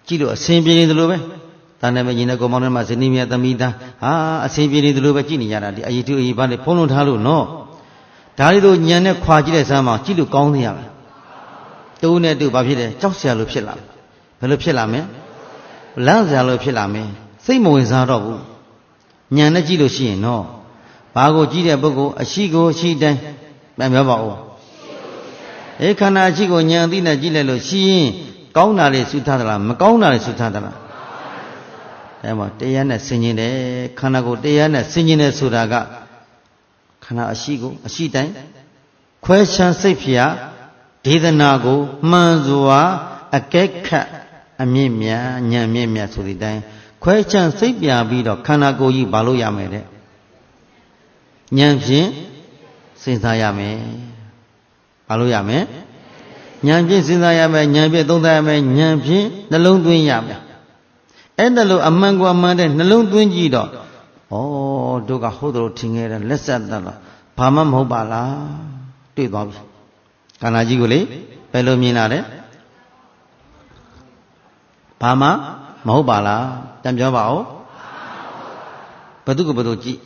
ကြည့်လို့အဆင်ပြေနေသလိုပဲတန်တယ်မရင်တဲ့ကောင်မောင်ထဲမှာဇနီးမြတ်သမီးသားအဆင်ပြေနေသလိုပဲကြည့်နေရတာဒီအရေးတူအရေးပါလေဖုံးလွန်ထားလို့နော်ဒါလေးတို့ညံနဲ့ခွာကြည့်တဲ့စမ်းမှာကြည့်လို့ကောင်းသေးရမယ်တူနဲ့တူဘာဖြစ်လဲကြောက်စရာလိုဖြစ်လာဘယ်လိုဖြစ်လာမလဲလန့်စရာလိုဖြစ်လာမယ်စိတ်မဝင်စားတော့ဘူးညံနဲ့ကြည့်လို့ရှိရင်နော်ဘာကိုကြည့်တဲ့ပုဂ္ဂိုလ်အရှိကိုအရှိတိုင်းပြန်ပြောပါဦးခန္ဓာအရှိကိုညံသိနဲ့ကြည့်လိုက်လို့ရှိရင်ကောင်းတာလေးသုထားသလားမကောင်းတာလေးသုထားသလားအဲမှာတရားနဲ့ဆင်ခြင်တယ်ခန္ဓာကိုတရားနဲ့ဆင်ခြင်တယ်ဆိုတာကခန္ဓာအရှိကိုအရှိတိုင်းခွဲခြားစိတ်ဖြာဒေသနာကိုမှန်စွာအကဲခတ်အမြင့်မြတ်ဉာဏ်မြင့်မြတ်ဆိုတဲ့အတိုင်းခွဲခြားစိတ်ပြပြီးတော့ခန္ဓာကိုယ်ကြီးဘာလို့ရမယ်တဲ့ဉာဏ်ဖြင့်စဉ်းစားရမယ်ဘာလို့ရမယ်ဉာဏ်ဖြင့်စဉ်းစားရမယ်ဉာဏ်ဖြင့်သုံးသပ်ရမယ်ဉာဏ်ဖြင့်နှလုံးသွင်းရမယ်အဲ့ဒါလို့အမှန်ကွာမှန်တဲ့နှလုံးသွင်းကြည့်တော့တို့ကဟုတ်တယ်လို့ထင်ခဲ့တယ်လက်ဆက်တတ်တော့ဘာမှမဟုတ်ပါလား တွေ့သွားပြီခန္ဓာကြီးကိုလေဘယ်လိုမြင်လာလဲဘာမှမဟုတ်ပါလားပြန်ပြောပါဦးဘယ်သူကဘယ်သူကြည့်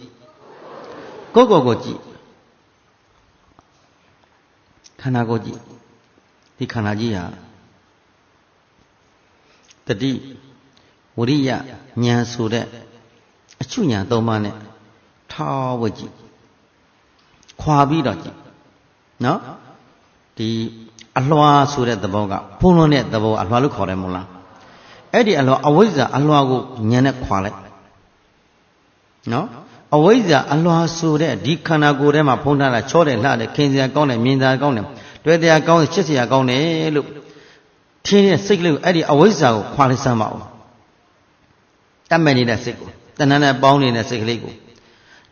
ကိုကြည့်ခန္ဓာကိုကြည့်ဒီခန္ဓာကြီးဟာတတိဝရိယဉာဏ်ဆိုတဲ့အချုပ်ဉာဏ်၃ပါးနဲ့ထောက်ဝကြည့်ခွာပြီးတော့ကြည့်နော်ဒီအလွှာဆိုတဲ့သဘောကဖုံးလွှမ်းတဲ့သဘောအလွှာလို့ခေါ်တယ်မို့လားအဲ့ဒီအလွှာအဝိဇ္ဇာအလွှာကိုဉာဏ်နဲ့ခွာလိုက်နော်အဝိဇ္ဇာအလွှာဆိုတဲ့ဒီခန္ဓာကိုယ်ထဲမှာဖုံးထားတာချောတယ်လှတယ်ခင်စရာကောင်းတယ်မြင်စရာကောင်းတယ်တွေ့တရားကောင်းတယ်ချစ်စရာကောင်းတယ်လို့ထင်းတဲ့စိတ်ကလေးကိုအဲ့ဒီအဝိဇ္ဇာကိုခွာလိုက်စမ်းပါဦးတတ်မဲ့နေတဲ့စိတ်ကိုတဏှာနဲ့ပေါင်းနေတဲ့စိတ်ကလေးကို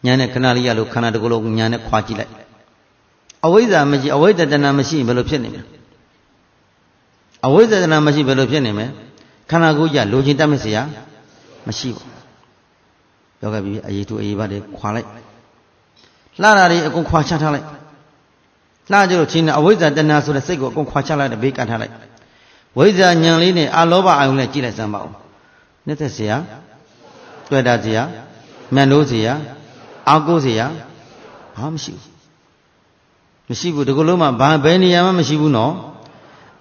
ညာနဲ့ခဏလေးရလို့ခန္ဓာတစ်ခုလုံးညာနဲ့ခွာကြည့်လိုက်အဝိဇ္ဇာမရှိအဝိဇ္ဇာတဏှာမရှိဘယ်လိုဖြစ်နေမလဲအဝိဇ္ဇာတဏှာမရှိဘယ်လိုဖြစ်နေမလဲခန္ဓာကိုယ်ကြီးလိုချင်တတ်မဲ့စရာမရှိဘူးပြောခဲ့ပြီးအရေးတူအရေးပါတွေခွာလိုက်လှတာတွေအကုန်ခွာချထားလိုက်လှကြလို့ချင်းအဝိဇ္ဇာတဏှာဆိုတဲ့စိတ်ကိုအကုန်ခွာချလိုက်တဲ့ဘေးကတ်ထားလိုက်ဝိဇ္ဇာဉာဏ်လေးနဲ့အလောဘအာယုံနဲ့ကြည့်လိုက်စမ်းပါဦးနှစ်သက်စရာတွေ့တာစရာမျက်နှိုးစရာအာကိုးစရာဘာမှမရှိဘူးဒီကုလုံးမှာဘယ်နေရာမှမရှိဘူးနော်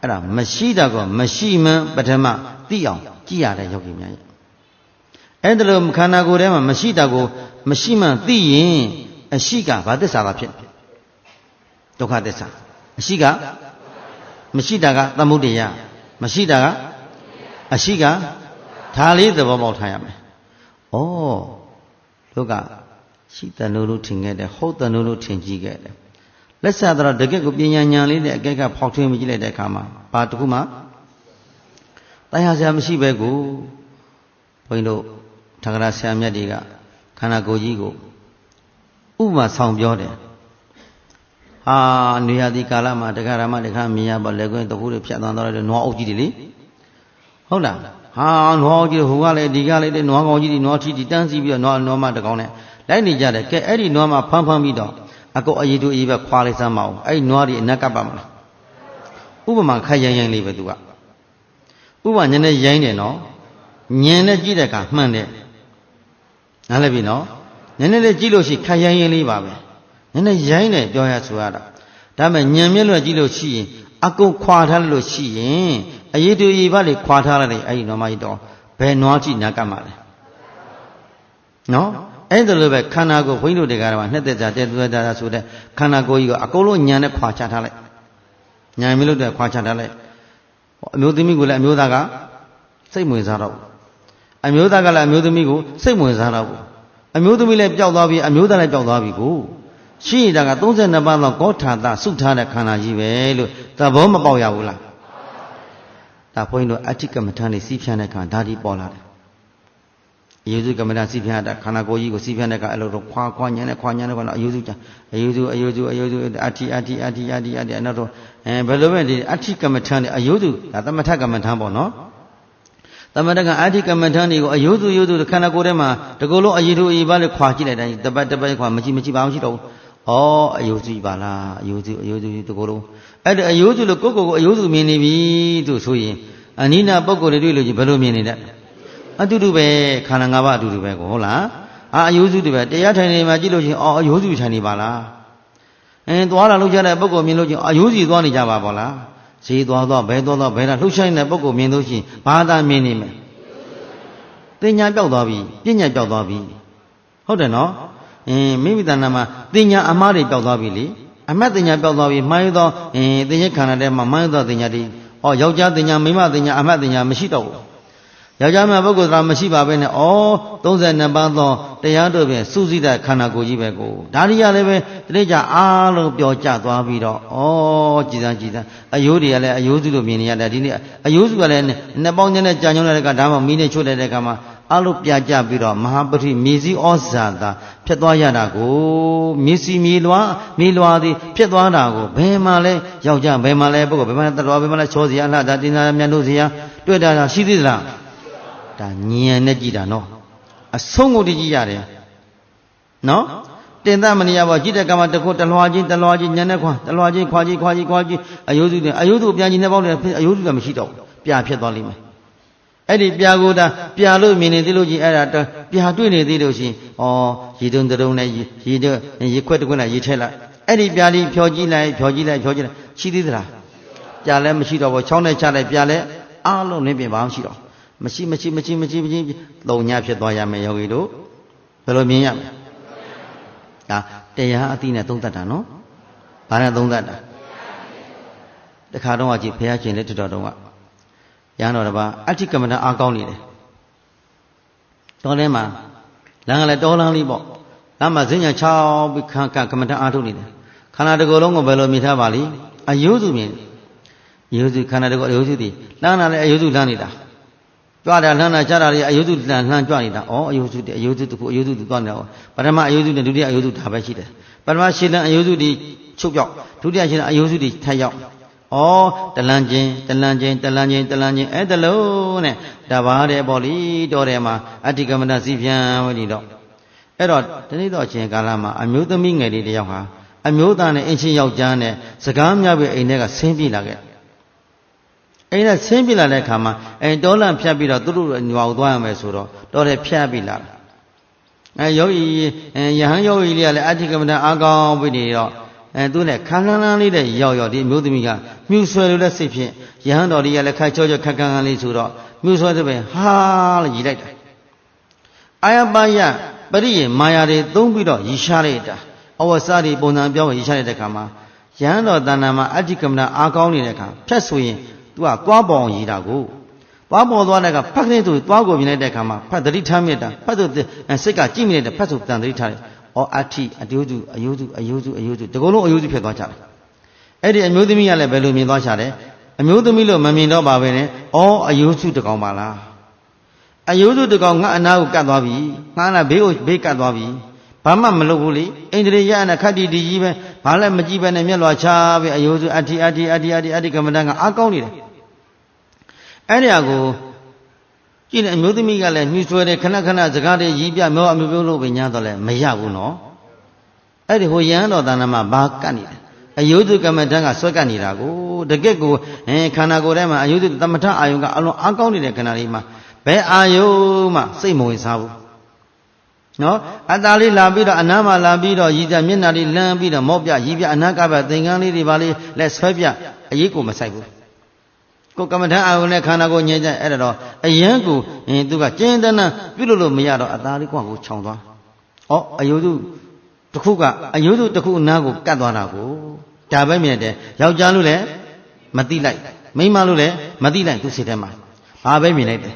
အဲ့ဒါမရှိတာကမရှိမှန်ပထမသိအောင်ကြည့်ရတဲ့ယောဂီများရဲ့အဲ့ဒါလိုခန္ဓာကိုယ်ထဲမှာမရှိတာကိုမရှိမှန်သိရင်အရှိကဘာသစ္စာကဖြစ်ဒုက္ခသစ္စာအရှိကမရှိတာကသမုဒယမရှိတာကအရှိကဒါလေးသဘောပေါက်ထားရမယ်ဩတို့ကရှိတယ်လို့ထင်ခဲ့တယ်ဟုတ်တယ်လို့ထင်ကြည့်ခဲ့တယ်လက်ဆက်တော့တကယ့်ကိုပညာဉာဏ်လေးနဲ့အကဲကဖောက်ထွင်းမကြည့်လိုက်တဲ့အခါမှာဘာတစ်ခုမှတရားစရာမရှိပဲကိုဘုန်းကြီးတို့ထက္ကရာဆရာမြတ်တွေကခန္ဓာကိုယ်ကြီးကိုဥပမာဆောင်ပြောတယ်ဟာနေရာဒီကာလမှာတက္ကရာမတက္ကရာမြင်ရပါလေကွင်းတခုတွေဖြတ်သွားတော့နွားအုပ်ကြီးတွေလေဟုတ်လားဟာနွားအုပ်ကြီးဟိုကလည်းဒီကလည်းနွားကောင်ကြီးတွေနွားထီတန်းစီပြီးတော့နွားမတကောင်နဲ့လိုက်နေကြတယ်ကဲအဲ့ဒီနွားမဖမ်းပြီးတော့အကောအရေးတူအရေးပဲခွာလိုက်စမ်းမအောင်အဲ့ဒီနွားတွေအနက်ကပ်ပါမလားဥပမာခက်ရိုင်းလေးပဲသူကဥပမာညနေရိုင်းတယ်နော်ညင်နဲ့ကြည့်တဲ့အခါမှန်တယ်နားလည်ပြီနော်ညနေလေးကြည့်လို့ရှိခက်ရိုင်းလေးပါပဲညနေရိုင်းတယ်ပြောရဆိုရတာဒါပေမဲ့ညံမြက်လို့ကြည့်လို့ရှိရင်အကုန်ခွာထားလို့ရှိရင်အရေးတူအရေးပါလေခွာထားလိုက်တယ်အဲ့ဒီနွားမကြီးတော့ဘယ်နွားကြည့်နာကပ်မှာလဲနော်အဲ့ဒါလိုပဲခန္ဓာကိုယ်ဘုန်းကြီးတို့တွေကနှစ်သက်ကြတဲ့သွဲတာဆိုတဲ့ခန္ဓာကိုယ်ကြီးကိုအကုန်လုံးညံနဲ့ခွာချထားလိုက်ညံမလို့တဲ့ခွာချထားလိုက်အမျိုးသမီးကိုလည်းအမျိုးသားကစိတ်ဝင်စားတော့အမျိုးသားကလည်းအမျိုးသမီးကိုစိတ်ဝင်စားတော့အမျိုးသမီးလည်းပျောက်သွားပြီအမျိုးသားလည်းပျောက်သွားပြီကိုရှိတာက32ပါးသောကောထာတစုထားတဲ့ခန္ဓာကြီးပဲလို့သဘောမပေါက်ရဘူးလားဒါဘုန်းကြီးတို့အဋ္ဌိကမ္မထာနေစီးဖြန်းတဲ့ခါဓာတိပေါ်လာတယ်အယုစုကမ္မထာစီးဖြန်းတဲ့ခန္ဓာကိုယ်ကြီးကိုစီးဖြန်းတဲ့ခါအဲ့လိုတော့ခွာညံနဲ့အယုစုကြအယုစုအဋ္ဌိနောက်တော့ဘယ်လိုပဲဒီအဋ္ဌိကမ္မထာနေအယုစုဒါသမထကမ္မထာပေါ့နော်သမထကအဋ္ဌိကမ္မထာနေကိုအယုစုခန္ဓာကိုယ်ထဲမှာတကူလုံးအယုစုအယပါလေးခွာကြည့်လိုက်တိုင်းတပတ်ခွာမကြည့်ပါမရှိတော့ဘူးဩအယုစုပါလားအယုစုတကူလုံးအဲ့ဒါအယုစုလို့ကိုယ့်ကိုယ်အယုစုမြင်နေပြီသူဆိုရင်အနိနာပုဂ္ဂိုလ်တွေတွေ့လို့ချင်းဘယ်လိုမြင်နေတဲ့အတူတူပဲခန္ဓာ၅ပါးအတူတူပဲကိုဟုတ်လားအယုစုတွေပဲတရားထိုင်နေမှာကြည့်လို့ချင်းအယုစုထိုင်နေပါလားသွားလာလှုပ်ရှားတဲ့ပုဂ္ဂိုလ်မြင်လို့ချင်းအယုစုသွားနေကြပါပေါ့လားဈေးသွားဘဲလာလှုပ်ရှားနေတဲ့ပုဂ္ဂိုလ်မြင်လို့ချင်းဘာသာမြင်နေမယ်တင်ညာပြောက်သွားပြီပညာပြောက်သွားပြီဟုတ်တယ်နော်မိမိတဏ္ဍာမှာတင်ညာအမှားတွေပြောက်သွားပြီလေအမတ်တင်ညာပြောက်သွားပြီမှားရသောတင်ညာခန္ဓာထဲမှာမှားရသောတင်ညာတွေယောက်ျားတင်ညာမိန်းမတင်ညာအမတ်တင်ညာမရှိတော့ဘူးယောက်ျားများပုဂ္ဂိုလ်သားမရှိပါဘဲနဲ့32ပါးသောတရားတို့ဖြင့်စုစည်းတဲ့ခန္ဓာကိုယ်ကြီးပဲကိုဒါတွေကလည်းပဲတတိယအားလုံးပျော်ကျသွားပြီးတော့ကြည်စမ်းအယိုးတွေကလည်းအယိုးစုလို့မြင်နေရတယ်ဒီနေ့အယိုးစုကလည်းနှစ်ပေါင်းနဲ့ကြာညွှန်းတဲ့ကဒါမှမီးနဲ့ချို့တဲ့ကမှအလုံးပြကြပြီးတော့မဟာပတိမြေစည်းဩဇာတာဖြစ်သွားရတာကိုမြေစီမြေလွာသည်ဖြစ်သွားတာကိုဘယ်မှာလဲယောက်ျားဘယ်မှာလဲပုဂ္ဂိုလ်ဘယ်မှာလဲတတော်ဘယ်မှာလဲချောစရာအလှတာတင်သာမြတ်လို့စရာတွေ့တာရှိသေးသလားဒါဉာဏ်နဲ့ကြည့်တာနော်အဆုံးကိုတည်းကြည့်ရတယ်နော် တင်သားမနေရပါကြည့်တဲ့ကမှာတခုတလွားချင်းညံနဲ့ခွာတလွားချင်းခွာကြီးအယုဒုပြန်ကြီးနှစ်ပေါင်းနဲ့အယုဒုကမရှိတော့ပြာဖြစ်သွားလိမ့်မယ်အဲ့ဒီပြာကိုတာပြာလို့မြင်နေသေးလို့ကြီးအဲ့ဒါပြာတွေ့နေသေးလို့ရှိရင်ရေတုံတုံနဲ့ရေခွက်တခွက်နဲ့ရေထဲလိုက်အဲ့ဒီပြာလေးဖြောကြည့်လိုက်ရှိသေးသလားပြာလည်းမရှိတော့ဘူးချောင်းနဲ့ချလိုက်ပြာလည်းအားလုံးလင်းပြင်ပါမရှိတော့မရှိသုံးညဖြစ်သွားရမယ်ယောဂီတို့ဘယ်လိုမြင်ရမလဲဒါတရားအသိနဲ့သုံးသတ်တာနော်ဘာနဲ့သုံးသတ်တာတခါတော့ကြည့်ဘုရားရှင်လက်ထတော်တုန်းကရဟန်းတော်တစ်ပါးအဋ္ဌိကမ္မဋ္ဌအားကောင်းနေတယ်တောထဲမှာလမ်းကလည်းတောလမ်းလေးပေါ့လမ်းမှာဈဉ္ညာ6ပြီးကမ္မဋ္ဌအားထုတ်နေတယ်ခန္ဓာတစ်ကိုယ်လုံးကိုဘယ်လိုမြင်ထားပါလိအယုစုမြင်အယုစုခန္ဓာတစ်ကိုယ်အယုစုတည်လမ်းလာလည်းအယုစုလမ်းနေတာကြွတာလှမ်းတာချတာတွေအယုစုလှမ်းကြွနေတာအယုစုတစ်ခုအယုစုတူသွားနေတာပထမအယုစုနဲ့ဒုတိယအယုစုဒါပဲရှိတယ်ပထမရှင်းလန်းအယုစုတွေချုပ်ပြောက်ဒုတိယရှင်းလန်းအယုစုတွေထပ်ရောက်တလန်းချင်းအဲ့ဒါလုံးနဲ့တပါးတယ်ပေါ့လေတော်တယ်မှာအဋ္ဌိကမ္မဋ္ဌစီပြန်ဝင်နေတော့အဲ့တော့ဒီနေ့တော့အချိန်ကာလမှာအမျိုးသမီးငယ်လေးတယောက်ဟာအမျိုးသားနဲ့အင်းချင်းယောက်ျားနဲ့စကားများပြီးအိမ်ထဲကဆင်းပြေးလာခဲ့အဲ့ဒါဆင်းပြေးလာတဲ့အခါမှာတောလန့်ဖြတ်ပြီးတော့သူတို့ညွာကိုသွားရမယ်ဆိုတော့တော်တယ်ဖြတ်ပြီးလာယောဂီယဟန်ယောဂီလေးကလည်းအဋ္ဌိကမ္မဋ္ဌအားကောင်းပြီးနေတော့သူနဲ့ခန်းခန်းလေးတဲ့ရောက်ဒီမျိုးသမီးကမြူဆွဲလို့တဲ့စိတ်ဖြင့်ယဟန်တော်လေးကလည်းခါချောခန်းလေးဆိုတော့မြူဆွဲတဲ့ပဲဟာလို့ရည်လိုက်တာအာယပါယပရိယေမာယာတွေသုံးပြီးတော့ရည်ရှားလိုက်တာအဝစားတွေပုံစံပြောင်းရည်ရှားတဲ့အခါမှာယဟန်တော်တဏ္ဍာမှာအဋ္ဌိကမ္မဋ္ဌအားကောင်းနေတဲ့အခါဖြတ်ဆိုရင်သူကသွားပေါအောင်ရည်တာကိုသွားပေါ်သွားတဲ့ကဖတ်ကလေးဆိုသွားကိုမြင်လိုက်တဲ့အခါမှာဖတ်သတိထားမိတာဖတ်ဆိုစိတ်ကကြည့်မိလိုက်တဲ့ဖတ်ဆိုတန်သတိထားတယ်အဋ္ဌိအယုစုတကုံလုံးအယုစုဖြစ်သွားကြတယ်အဲ့ဒီအမျိုးသမီးကလည်းဘယ်လိုမြင်သွားချတယ်အမျိုးသမီးလို့မမြင်တော့ပါပဲနဲ့အယုစုတကောင်ပါလားအယုစုတကောင်ငါအနာကိုကတ်သွားပြီငါအနာဘေးကတ်သွားပြီဘာမှမလုပ်ဘူးလေအိန္ဒြေရအနာခတ္တိဒီကြီးပဲဘာလည်းမကြည့်ပဲနဲ့မျက်လွှာချပြီးအယုစုအဋ္ဌိကမ္မဋ္ဌကအားကောင်းနေတယ်အဲ့ဒီအကိုကြည့်နေအမျိုးသမီးကလည်းမြှူဆွဲတယ်ခဏစကားတွေရီးပြမောအမျိုးမျိုးလို့ပဲညာတော့လဲမရဘူးနော်အဲ့ဒီဟိုယဟန်တော်တဏ္ဍာမှာဘာကတ်နေတယ်အယုဒုကမ္မဋ္ဌကဆွဲကတ်နေတာကိုတကယ့်ကိုခန္ဓာကိုယ်ထဲမှာအယုဒုသမထအာယုံကအလုံးအားကောင်းနေတဲ့ခန္ဓာလေးမှာဘယ်အာယုံမှစိတ်မဝင်စားဘူးနော်အတားလေးလာပြီးတော့အနားမှာလာပြီးတော့ရည်ကြမျက်နှာလေးလမ်းပြီးတော့မော့ပြရီးပြအနာကပြသင်္ကန်းလေးတွေပါလေးလက်ဆွဲပြအရေးကိုမဆိုင်ဘူးကိုကမ္မထအာယုန်နဲ့ခန္ဓာကိုညင်ကြအဲ့ဒါတော့အယံကိုသူကကျင်းတန်းပြုလို့မရတော့အသားလေးကိုခြောင်သွားအယုဒုတစ်ခုကအယုဒုတစ်ခုအနာကိုကတ်သွားတာကိုဒါပဲမြင်တယ်ယောက်ျားလို့လည်းမသိလိုက်မိန်းမလို့လည်းမသိလိုက်သူစိတ်ထဲမှာဘာပဲမြင်လိုက်တယ်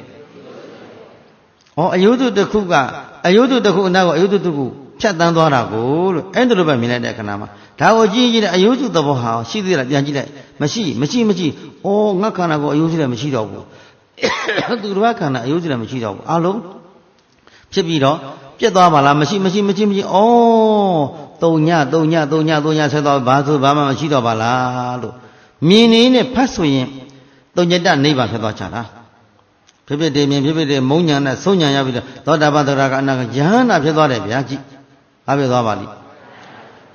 အယုဒုတစ်ခုကအယုဒုတစ်ခုအနာကိုအယုဒုတစ်ခုဖြတ်တန်းသွားတာကိုလို့အဲ့ဒါလိုပဲမြင်လိုက်တဲ့အခါမှာဒါကိုကြည့်တဲ့အယုစုသဘောဟာရှိသေးလားပြန်ကြည့်လိုက်မရှိငါခန္ဓာကိုအယုစုလည်းမရှိတော့ဘူးသူတစ်ပါးခန္ဓာအယုစုလည်းမရှိတော့ဘူးအလုံးဖြစ်ပြီးတော့ပြတ်သွားပါလားမရှိသုံးညဆက်သွားဘာဆိုဘာမှမရှိတော့ပါလားလို့မြင်နေနဲ့ဖတ်ဆိုရင်သုံးညတနိဗ္ဗာန်ဖြစ်သွားချတာဖြစ်ဖြစ်တယ်မြင်ဖြစ်ဖြစ်တယ်မုံညာနဲ့ဆုံးညာရပြီးတော့သောတာပန်သရကအနာကယဟန္တာဖြစ်သွားတယ်ဗျာကြည့်ဘာဖြစ်သွားပါလိ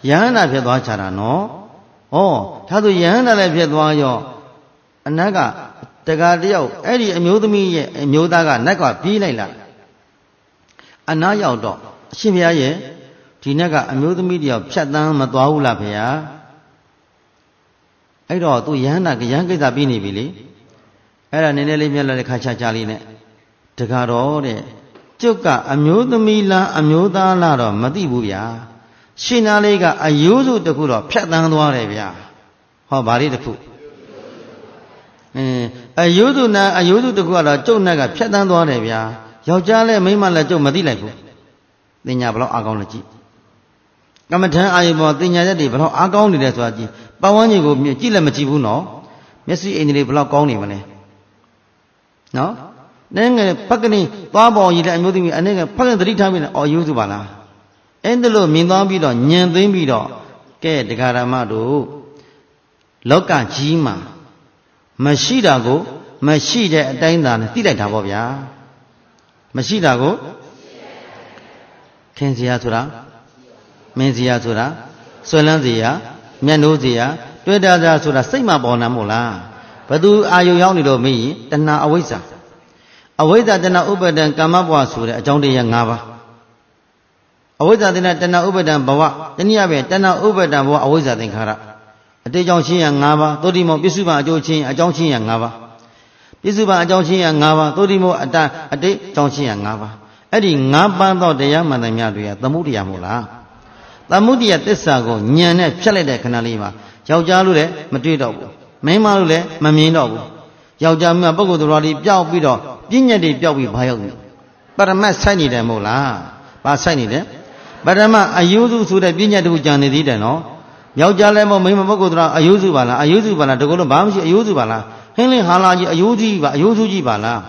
ယဟန္တာဖြစ်သွားချတာနော်ဒါဆိုယဟန္တာလည်းဖြစ်သွားရောအနတ်ကတကာတယောက်အဲ့ဒီအမျိုးသမီးရဲ့အမျိုးသားကနတ်ကပြေးလိုက်လာအနာရောက်တော့အရှင်ဘုရားရဲ့ဒီနတ်ကအမျိုးသမီးတယောက်ဖြတ်တန်းမသွားဘူးလားဖေဟာအဲ့တော့သူယဟန္တာကယဟန်ကိစ္စပြီးနေပြီလေအဲ့ဒါနည်းနည်းလေးမျက်လက်ခါချလေးနဲ့တကာတော့တဲ့ကျုပ်ကအမျိုးသမီးလားအမျိုးသားလားတော့မသိဘူးဗျာရှင်နာလေးကအယုစုတစ်ခုတော့ဖြတ်တန်းသွားတယ်ဗျာဗာလေးတစ်ခုအယုစုတစ်ခုကတော့ကျုပ်နဲ့ကဖြတ်တန်းသွားတယ်ဗျာယောက်ျားလည်းမိန်းမလည်းကျုပ်မသိလိုက်ဘူးတင်ညာဘလောက်အားကောင်းလဲကြည့်ကမ္မထံအာယုဘောတင်ညာရက်တွေဘလောက်အားကောင်းနေတယ်ဆိုတာကြည့်ပတ်ဝန်းကျင်ကိုကြည့်လည်းမကြည့်ဘူးနော်မျက်စိအိမ်တွေဘလောက်ကောင်းနေမလဲနော်နဲ့ငယ်ဖက်ကနေသွားပေါ်ရည်တဲ့အမျိုးသမီးအနေကဖက်ကနေသတိထားပြီးတော့ယူစုပါလားအဲ့ဒါလို့မြင်သွားပြီးတော့ညံသိမ့်ပြီးတော့ကဲတရားဓမ္မတို့လောကကြီးမှာမရှိတာကိုမရှိတဲ့အတိုင်းသာနဲ့သိလိုက်တာပေါ့ဗျာမရှိတာကိုခင်စရာဆိုတာမ မင်းစီယာဆိုတာဆွဲလန်းစီယာမျက်နှိုးစီယာတွေ့တာသာဆိုတာစိတ်မှပေါ်နာမို့လားဘသူအာယုရောက်နေလို့မင်းတဏှာအဝိဇ္ဇာတဏှာဥပါဒံကာမဘဝဆိုတဲ့အကြောင်းတရား၅ပါးအဝိဇ္ဇာတဏှာဥပါဒံဘဝတနည်းအားဖြင့်တဏှာဥပါဒံဘဝအဝိဇ္ဇာသင်္ခါရအတိတ်ကြောင့်ချင်းရ၅ပါးသုတိမောပစ္စုပန်အကျိုးချင်းအကြောင်းချင်းရ၅ပါးပစ္စုပန်အကြောင်းချင်းရ၅ပါးသုတိမောအတိတ်ကြောင့်ချင်းရ၅ပါးအဲ့ဒီ၅ပါးသောတရားမှန်သမျှတွေကသမုဒိယမို့လားသမုဒိယသစ္စာကိုဉာဏ်နဲ့ဖြတ်လိုက်တဲ့ခဏလေးမှာယောက်ျားလို့လည်းမတွေ့တော့ဘူးမိန်းမလို့လည်းမမြင်တော့ဘူးယောက်ျားမြတ်ပုဂ္ဂိုလ်တော်တွေပျောက်ပြီးတော့ပြဉ္ညတ်တွေပျောက်ပြီးဘာရောက်လဲပရမတ်ဆိုင်နေတယ်မို့လားဘာဆိုင်နေတယ်ပရမတ်အယုစုဆိုတဲ့ပြဉ္ညတ်တူကြံနေသေးတယ်နော်ယောက်ျားလည်းမဟုတ်မိန်းမပုဂ္ဂိုလ်တော်အယုစုပါလားအယုစုပါလားတကူလုံးဘာမှမရှိအယုစုပါလားဟင်းလင်းဟာလာကြီးအယုကြီးပါအယုစုကြီးပါလား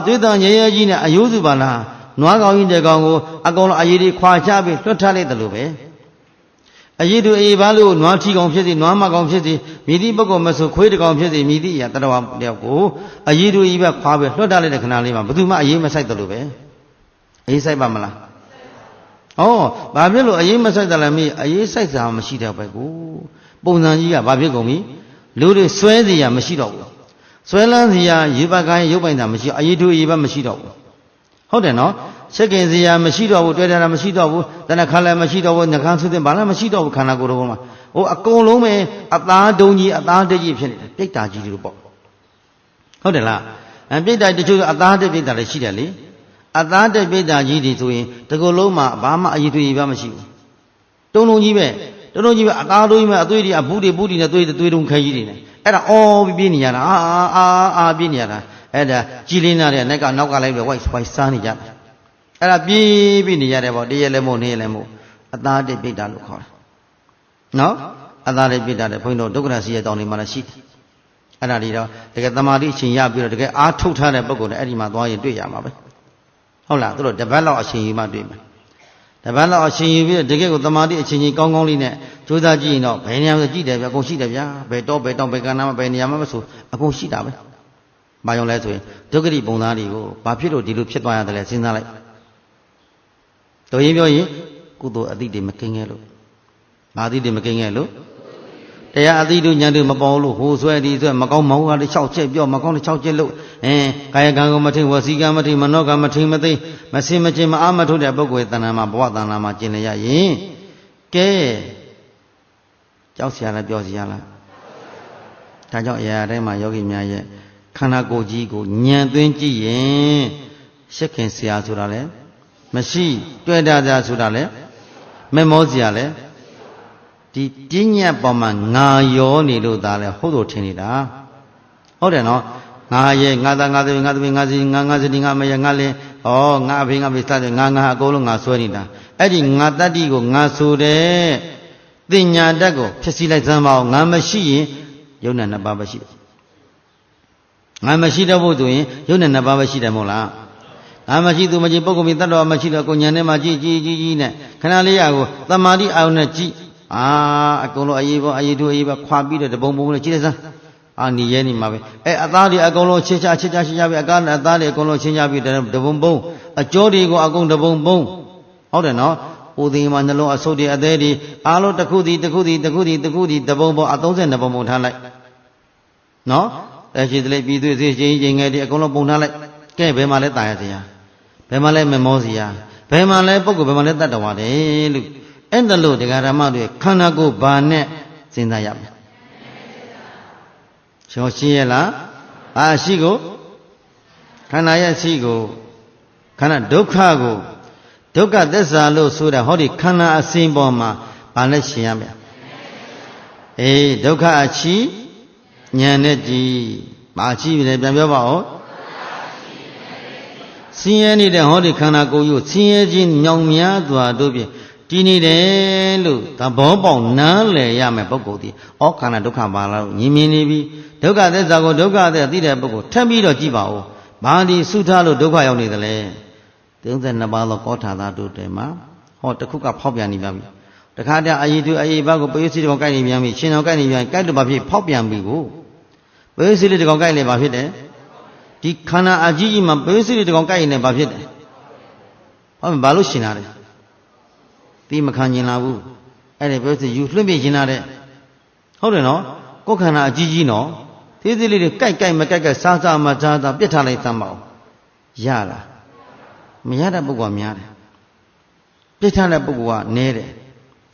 သွေးတန်ရဲရဲကြီးနဲ့အယုစုပါလားနွားကောင်ကြီးတဲ့ကောင်ကိုအကောင်လုံးအရည်တွေခွာချပြီးလွတ်ထားလိုက်တယ်လို့ပဲအရည်တို့အေးပါလို့နွားထီကောင်ဖြစ်စီနွားမကောင်ဖြစ်စီမိသည့်ပုဂ္ဂိုလ်မဆိုခွေးတကောင်ဖြစ်စီမိသည့်အရာတတော်တယောက်ကိုအရည်တို့ဤဘက်ခွာပြီးလွတ်ထားလိုက်တဲ့ခဏလေးမှာဘယ်သူမှအရေးမဆိုင်တယ်လို့ပဲအေးဆိုင်ပါမလားဘာဖြစ်လို့အရေးမဆိုင်တယ်လဲမင်းအရေးဆိုင်စာမရှိတော့ပဲကိုပုံစံကြီးကဘာဖြစ်ကုန်ပြီလူတွေဆွဲစီရမရှိတော့ဘူးဆွဲလန်းစီရရေပတ်ကိုင်းရုပ်ပိုင်တာမရှိအရည်တို့ဤဘက်မရှိတော့ဘူးဟုတ်တယ်နော်ချက်ခင်စရာမရှိတော့ဘူးတွေ့တာမရှိတော့ဘူးတဏှာခါလည်းမရှိတော့ဘူးနှကန်းဆုတဲ့ဘာလည်းမရှိတော့ဘူးခန္ဓာကိုယ်တော်မှာအကုန်လုံးပဲအသားတုံးကြီးအသားတက်ကြီးဖြစ်နေတယ်ပြိတ္တာကြီးတို့ပေါ့ဟုတ်တယ်လားပြိတ္တာတချို့အသားတက်ပြိတ္တာလည်းရှိတယ်လေအသားတက်ပြိတ္တာကြီးတွေဆိုရင်ဒီကုလုံးမှာဘာမှအရည်သွေးဘာမရှိဘူးတုံးတုံးကြီးပဲအသားတုံးကြီးပဲအသွေးတွေအဘူးတွေနဲ့သွေးတုံးခဲကြီးတွေနဲ့အဲ့ဒါအော်ပြင်းနေရတာအာပြင်းနေရတာအဲ့ဒါကြည်လင်းလာတဲ့နောက်ကလိုက်ပြီးဝိုက်စားနေကြတယ်အဲ့ဒါပြေးပြီးနေရတယ်ပေါ့တရက်လည်းမို့နေလည်းမို့အသားတက်ပြိတ္တာလို့ခေါ်တယ်နော်အသားတက်ပြိတ္တာတဲ့ဘုန်းကြီးတို့ဒုက္ခရစီရဲ့တောင်းနေမှာလည်းရှိတယ်အဲ့ဒါတွေတော့တကယ်သမာဓိအချိန်ရပြီးတော့တကယ်အားထုတ်ထားတဲ့ပုဂ္ဂိုလ်နဲ့အဲ့ဒီမှာသွားရင်တွေ့ရမှာပဲဟုတ်လားသူတို့တပတ်လောက်အချိန်ယူမှတွေ့မှာတပတ်လောက်အချိန်ယူပြီးတကယ်ကိုသမာဓိအချိန်ကြီးကောင်းလေးနဲ့ကြိုးစားကြည့်ရင်တော့ဘယ်နေရာမှာကြည့်တယ်ဗျအကုန်ရှိတယ်ဗျာဘယ်တော့ဘယ်တောင်ဘယ်ကဏ္ဍမှာဘယ်နေရာမှာမဆိုအကုန်ရှိတာပဲဘာကြောင့်လဲဆိုရင်ဒုက္ခတိပုံသားတွေကိုဘာဖြစ်လို့ဒီလိုဖြစ်သွားရတယ်လဲစဉ်းစားလိုက်တော်ရင်ပြောရင်ကုသိုလ်အတိတွေမကင်းခဲ့လို့ဘာအတိတွေမကင်းခဲ့လို့တရားအတိတို့ညာတို့မပေါ်လို့ဟိုဆွဲဒီဆွဲမကောင်းမောင်းကားလေး6ချက်ပြောမကောင်းတဲ့6ချက်လို့ကာယကံကိုမထိဝစီကံမထိမနောကံမထိမသိမစင်မကျင်မအားမထုတ်တဲ့ပုဂ္ဂိုလ်တဏ္ဍာမှာဘဝတဏ္ဍာမှာကျင်လည်ရရင်ကဲကြောက်เสียလားပြောเสียလားဒါကြောင့်အရာတိုင်းမှာယောဂီများရဲ့ခန္ဓာကိုယ်ကြီးကိုညံသွင်းကြည့်ရင်ရှက်ခင်เสียဆိုတာလေမရှိတွေ့တာသာဆိုတာလေမမောเสียလေဒီပညာပေါ်မှာငါရောနေလို့ဒါလေဟုတ်လို့ထင်နေတာဟုတ်တယ်နော်ငါရဲ့ငါသားငါသမီးငါသမီးငါစီငါစတိငါမရဲ့ငါလင်းငါအဖေငါဖေစတဲ့ငါအကုန်လုံးငါဆွဲနေတာအဲ့ဒီငါတတ္တိကိုငါဆိုတဲ့တင်ညာတတ်ကိုဖြစ်စီလိုက်စမ်းပါအောင်ငါမရှိရင်ယုံနဲ့နှစ်ပါးပဲရှိငါမရှိတော့ဖို့ဆိုရင်ယုံနဲ့နှစ်ပါးပဲရှိတယ်မဟုတ်လားငါမရှိသူမရှိပုဂ္ဂိုလ်မြတ်တော်မရှိတော့ကိုညာနဲ့မှကြည်နဲ့ခဏလေးရကိုသမာဓိအာရုံနဲ့ကြည်အကုန်လုံးအရေးပေါ်အရေးတို့အရေးပါခွာပြီးတော့တပုံနဲ့ကြည်လိုက်စမ်းနေရဲနေမှာပဲအသားတွေအကုန်လုံးချင်းချပြီးအသားတွေအကုန်လုံးချင်းချပြီးတပုံအကျော်တွေကိုအကုန်တပုံဟုတ်တယ်နော်ဥသိမ်းမှာနှလုံးအဆုတ်တွေအသေးတွေအားလုံးတစ်ခုတပုံအ32ပုံထားလိုက်နော်ရှိတလေပြီးသွေးသေးချင်းငယ်တွေအကုန်လုံးပုံထားလိုက်ကဲဘယ်မှာလဲတာရစရာဘယ်မှာလဲမမောစရာဘယ်မှာလဲပုဂ္ဂိုလ်ဘယ်မှာလဲတတ်တော်တယ်လို့အဲ့ဒါလို့တရားဓမ္မတွေခန္ဓာကိုယ်ဘာနဲ့စဉ်းစားရမလဲရှင်းရလားရှိကိုခန္ဓာရဲ့ရှိကိုခန္ဓာဒုက္ခကိုဒုက္ခသစ္စာလို့ဆိုတာဟောဒီခန္ဓာအစဉ်ပေါ်မှာဘာနဲ့ရှင်းရမလဲဒုက္ခအချီဉာဏ်နဲ့ကြည်ဘာချီပြီလဲပြန်ပြောပါဦးဆင်းရဲနေတဲ့ဟောဒီခန္ဓာကိုယ်ကိုဆင်းရဲခြင်းညောင်များစွာတို့ဖြင့်တည်နေတယ်လို့သဘောပေါက်နားလည်ရမယ်ပုဂ္ဂိုလ်ဒီခန္ဓာဒုက္ခပါလားလို့ညင်မြင်နေပြီဒုက္ခသစ္စာကိုဒုက္ခသစ္စာသိတဲ့ပုဂ္ဂိုလ်ထပ်ပြီးတော့ကြည့်ပါဦးဘာဒီသုထားလို့ဒုက္ခရောက်နေသလဲ32ပါးသောကောထာသာတို့တယ်မှာတစ်ခုကဖောက်ပြန်နေပြန်ပြီတခါတည်းအရေးတူအရေးပါကိုပယုစီတကောင်ကိုက်နေပြန်ပြီရှင်တော်ကိုက်နေပြန်ကိုက်တော့ဘာဖြစ်ဖောက်ပြန်ပြီကိုပယုစီလေးတကောင်ကိုက်နေဘာဖြစ်တယ်ဒီခန္ဓာအကြီးကြီးမှာပယုစီလေးတကောင်ကိုက်နေဘာဖြစ်တယ်ဘာလို့ရှင်တာလဲ တိမခံကျင်လာဘူးအဲ့ဒါပြောစစ်ယူလွှင့်ပြကျင်လာတဲ့ဟုတ်တယ်နော်ကိုယ်ခန္ဓာအကြီးကြီးနော်သေးသေးလေးတွေကြိုက်ကြိုက်မကြိုက်ကြိုက်စားစားမစားစားပြစ်ထားလိုက်သမ်းပါဦးရလားမရတဲ့ပုဂ္ဂိုလ်ကများတယ်ပြစ်ထားတဲ့ပုဂ္ဂိုလ်ကနည်းတယ်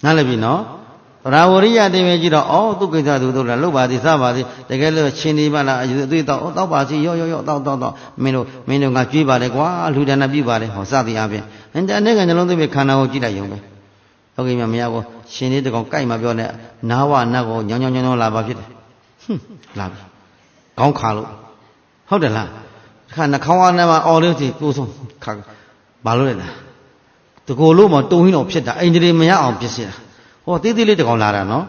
နားလည်ပြီနော်သရဝရိယတင်ပဲကြည့်တော့အော်သူကိစ္စသူတို့လားလှုပ်ပါသေးစားပါသေးတကယ်လို့ရှင်နေပါလားအသွေးတောက်ပါစီရောတောက်မင်းတို့ငါကြွေးပါတယ်ကွာလူဒါနပြုပါတယ်ဟောစသည်အပြင်အင်းတနေ့ကနှလုံးသွင်းပြီးခန္ဓာကိုကြည့်လိုက်ရုံပဲဟုတ်ကဲ့မရဘူးရှင်နေတကောင်ကြိုက်မှပြောနေနာဝနတ်ကိုညောင်းလာပါဖြစ်တယ်လာပြီခေါင်းခါလို့ဟုတ်တယ်လားခါနှာခေါင်းအားနဲ့မှအော်လို့စီကိုဆုံးခါဘာလို့လဲလားတကိုယ်လို့မတုံဟင်းတော့ဖြစ်တာအိန္ဒြေမရအောင်ဖြစ်စီတာဟောသေးသေးလေးတကောင်လာတာနော်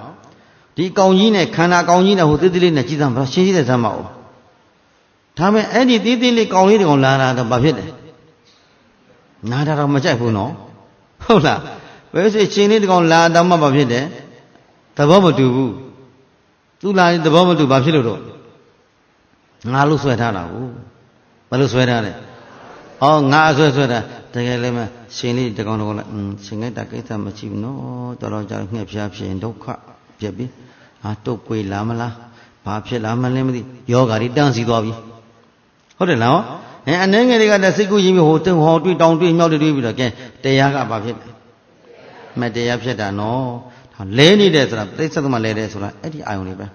ဒီကောင်ကြီးနဲ့ခန္ဓာကောင်ကြီးနဲ့ဟိုသေးသေးလေးနဲ့ကြည့်စမ်းပါရှင်းရှင်းတဲ့စမ်းပါဦးဒါမဲ့အဲ့ဒီသေးသေးလေးကောင်လေးတကောင်လာတာတော့ဘာဖြစ်လဲနားတာတော့မကြိုက်ဘူးနော်ဟုတ်လားဘယ်ဆိုရှင်လေးတကောင်လာတော့မှဘာဖြစ်တယ်သဘောမတူဘူးသူလာရင်သဘောမတူဘာဖြစ်လို့တော့ငါလို့ဆွဲထားတာကိုဘာလို့ဆွဲထားလဲဩငါဆွဲတာတကယ်လည်းမရှင်လေးတကောင်လည်းရှင်လိုက်တာကိစ္စမရှိဘူးနော်တော်တော်ကြာငှက်ဖျားဖြစ်ရင်ဒုက္ခဖြစ်ပြီတုတ်ကွေးလာမလားဘာဖြစ်လာမလဲမသိယောဂါတွေတန်းစီသွားပြီဟုတ်တယ်လားအနေငယ်တွေကတည်းကစိတ်ကူးရင်ဟိုတုံဟောတွေးတောင်တွေးမြောက်တွေးပြီးတော့ကဲတရားကဘာဖြစ်လဲမတရားဖြစ်တာနော်လဲနေတယ်ဆိုတာပြိဿသမလဲတယ်ဆိုတာအဲ့ဒီအာယုံလေးပဲ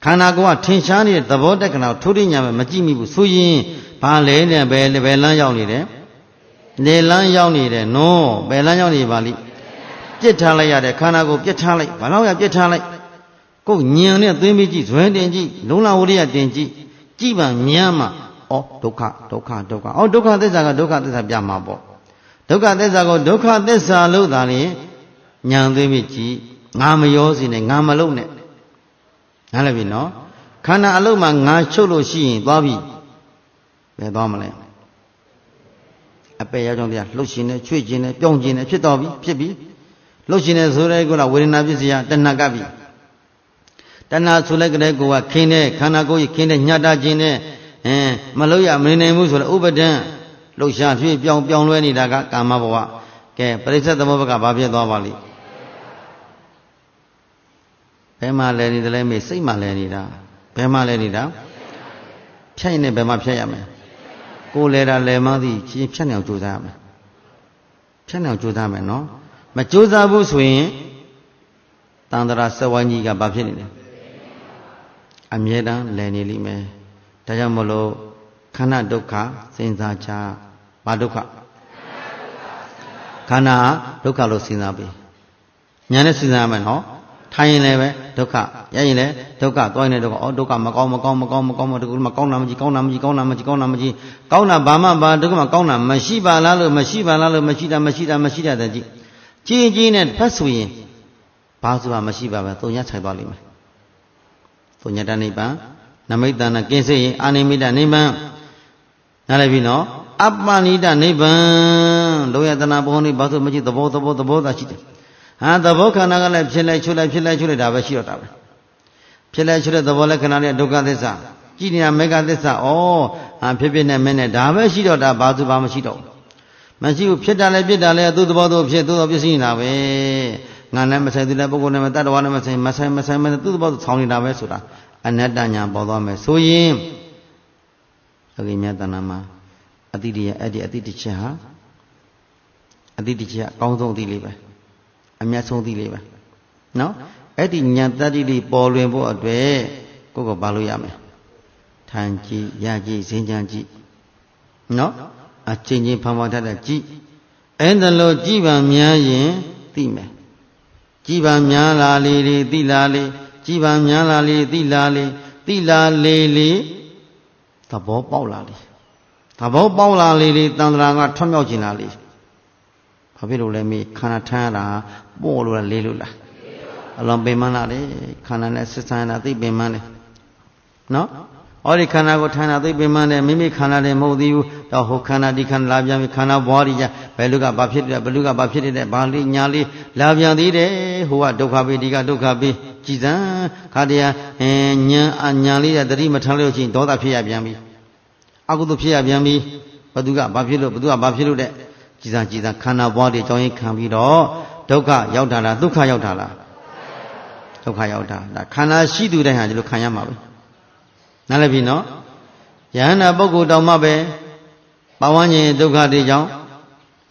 ခန္ဓာကိုယ်ကထင်ရှားနေတဲ့သဘောတက္ကနာကိုထိုးထညာပဲမကြည့်မိဘူးဆိုရင်ဘာလဲနေဘယ်လမ်းရောက်နေတယ်လေလမ်းရောက်နေတယ်နော်ဘယ်လမ်းရောက်နေပါလိပြစ်ထားလိုက်ရတဲ့ခန္ဓာကိုယ်ပြစ်ထားလိုက်ဘာလို့ရပြစ်ထားလိုက်ကိုယ်ညံနဲ့သွင်းပြီးကြည့်ဇွဲတင်ကြည့်လုံးလာဝရိယတင်ကြည့်ကြည့်ပါများမှဩဒုက္ခဩဒုက္ခသစ္စာကဒုက္ခသစ္စာပြမှာပေါ့ဒုက္ခသစ္စာကိုဒုက္ခသစ္စာလို့သာလေညံသွင်းပြီးကြည့်ငါမရောစီနဲ့ငါမလုံးနဲ့နားလည်ပြီနော်ခန္ဓာအလုံးမှာငါချုပ်လို့ရှိရင်သွားပြီဘယ်သွားမလဲအပေရောက်ကြောင့်တရားလှုပ်ရှင်နေချွေ့ခြင်းနဲ့ပြောင်းခြင်းနဲ့ဖြစ်တော်ပြီဖြစ်ပြီလှုပ်ရှင်နေဆိုတဲ့ကောဝေဒနာပစ္စယတဏှာကပြီတဏှာဆိုလိုက်ကလေးကိုကခင်းတဲ့ခန္ဓာကိုယ်ကြီးခင်းတဲ့ညှတာခြင်းနဲ့မလို့ရမနေနိုင်ဘူးဆိုတော့ဥပဒံလှုပ်ရှားဖြည့်ပြောင်းလဲနေတာကကာမဘဝကဲပရိစ္ဆေသမုပ္ပါကဘာဖြစ်သွားပါလိဘယ်မှာလဲနေတယ်လဲမေးစိတ်မှာလဲနေတာဘယ်မှာလဲနေတာဖြတ်ရင်လည်းဘယ်မှာဖြတ်ရမလဲကိုယ်လဲတာလဲမှသည်ချင်းဖြတ်နေအောင်ကြိုးစားရမယ်ဖြတ်နေအောင်ကြိုးစားမယ်နော်မကြိုးစားဘူးဆိုရင်တန်တရာစဝိုင်းကြီးကဘာဖြစ်နေလဲအမြဲတမ်းလဲနေလိမ့်မယ်ဒါကြောင့်မလို့ခန္ဓာဒုက္ခစဉ်းစားချဘာဒုက္ခခန္ဓာဒုက္ခလို့စဉ်းစားပြီညာနဲ့စဉ်းစားရမယ်နော်ထိုင်ရင်လည်းပဲဒုက္ခရရင်လည်းဒုက္ခသွားရင်လည်းဒုက္ခဒုက္ခမကောင်းတကူမကောင်းတာမကြည့်ကောင်းတာဘာမှဘာဒုက္ခမကောင်းတာမရှိပါလားလို့မရှိတာတဲ့ကြည့်နဲ့ဖတ်ဆိုရင်ဘာဆိုတာမရှိပါပဲသုံးညဆိုင်သွားလိမ့်မယ်သုံးညတနိဗ္ဗာန်နမိတ်တဏကင်းစေရင်အာနိမိတနိဗ္ဗာန်နားလည်ပြီနော်အပ္ပနိဒနိဗ္ဗာန်လောယတနာဘောနိဘာဆိုမရှိသဘောသာရှိတယ်သဘောခန္ဓာကလည်းဖြစ်လိုက်ချုပ်လိုက်ဒါပဲရှိတော့တာပဲဖြစ်လိုက်ချုပ်တဲ့သဘောလက္ခဏာနဲ့ဒုက္ခသစ္စာကြည်နေတာမေဃသစ္စာဖြစ်နေမင်းနဲ့ဒါပဲရှိတော့တာဘာသူဘာမရှိတော့မရှိဘူးဖြစ်တာလည်းပြစ်တာလည်းသူ့သဘောသူဖြစ်သူ့သဘောပြစ်နေတာပဲငါနဲ့မဆိုင်သူလည်းပုဂ္ဂိုလ်နဲ့မတတ်တော်နဲ့မဆိုင်မသူ့သဘောသူဆောင်းနေတာပဲဆိုတာအနတ္တညာပေါ်သွားမယ်ဆိုရင်အကိမြတ်တဏမှာအတိတရားအဲ့ဒီအတိတချက်ဟာအတိတချက်အကောင်းဆုံးအတိလေးပဲအမြတ်ဆုံးသီးလေးပဲနော်အဲ့ဒီဉာဏ်တတ္တိလေးပေါ်လွင်ဖို့အတွက်ကိုယ်ကဘာလို့ရမလဲထိုင်ကြည့်ရကြည့်စဉ်းကြံကြည့်နော်အချင်းချင်းဖန်ဖော်တတ်တဲ့ကြည့်အဲ့ဒါလို့ကြည်ပါများရင်သိမယ်ကြည်ပါများလာလေသိလာလေကြည်ပါများလာလေသိလာလေသဘောပေါက်လာလေတန်ត្រာကထွတ်မြောက်ခြင်းလာလေဘာဖြစ်လို့လဲမေးခန္ဓာထမ်းရတာပို့လို့လားလေးလို့လားအလုံးပင်မလားလေခန္ဓာနဲ့ဆက်ဆံရတာသိပင်မလဲနော်ဟောဒီခန္ဓာကိုထမ်းတာသိပင်မလဲမိမိခန္ဓာလည်းမဟုတ်သေးဘူးတော့ဟိုခန္ဓာဒီခန္ဓာလာပြန်ပြီခန္ဓာဘွားကြီးကြဘယ်လူကဘာဖြစ်တယ်ဘယ်လူကဘာဖြစ်တယ်ဘာလေးညာလေးလာပြန်သေးတယ်ဟိုကဒုက္ခပဲဒီကဒုက္ခပဲကြည်စံခါတရားညာလေးတတိမထမ်းလို့ချင်းဒေါသဖြစ်ရပြန်ပြီအကုသိုလ်ဖြစ်ရပြန်ပြီဘသူကဘာဖြစ်လို့တဲ့ ကြည်စံခန္ဓာဘွားတွေကြောင်းရင်ခံပြီးတော့ဒုက္ခရောက်တာလားဒုက္ခရောက်တာလားဒုက္ခရောက်တာဒါခန္ဓာရှိသူတိုင်းဟာဒီလိုခံရမှာပဲနားလည်ပြီနော်ယဟန္တာပုဂ္ဂိုလ်တောင်မှပဲပဝန်းကျင်ဒုက္ခတွေကြောင့်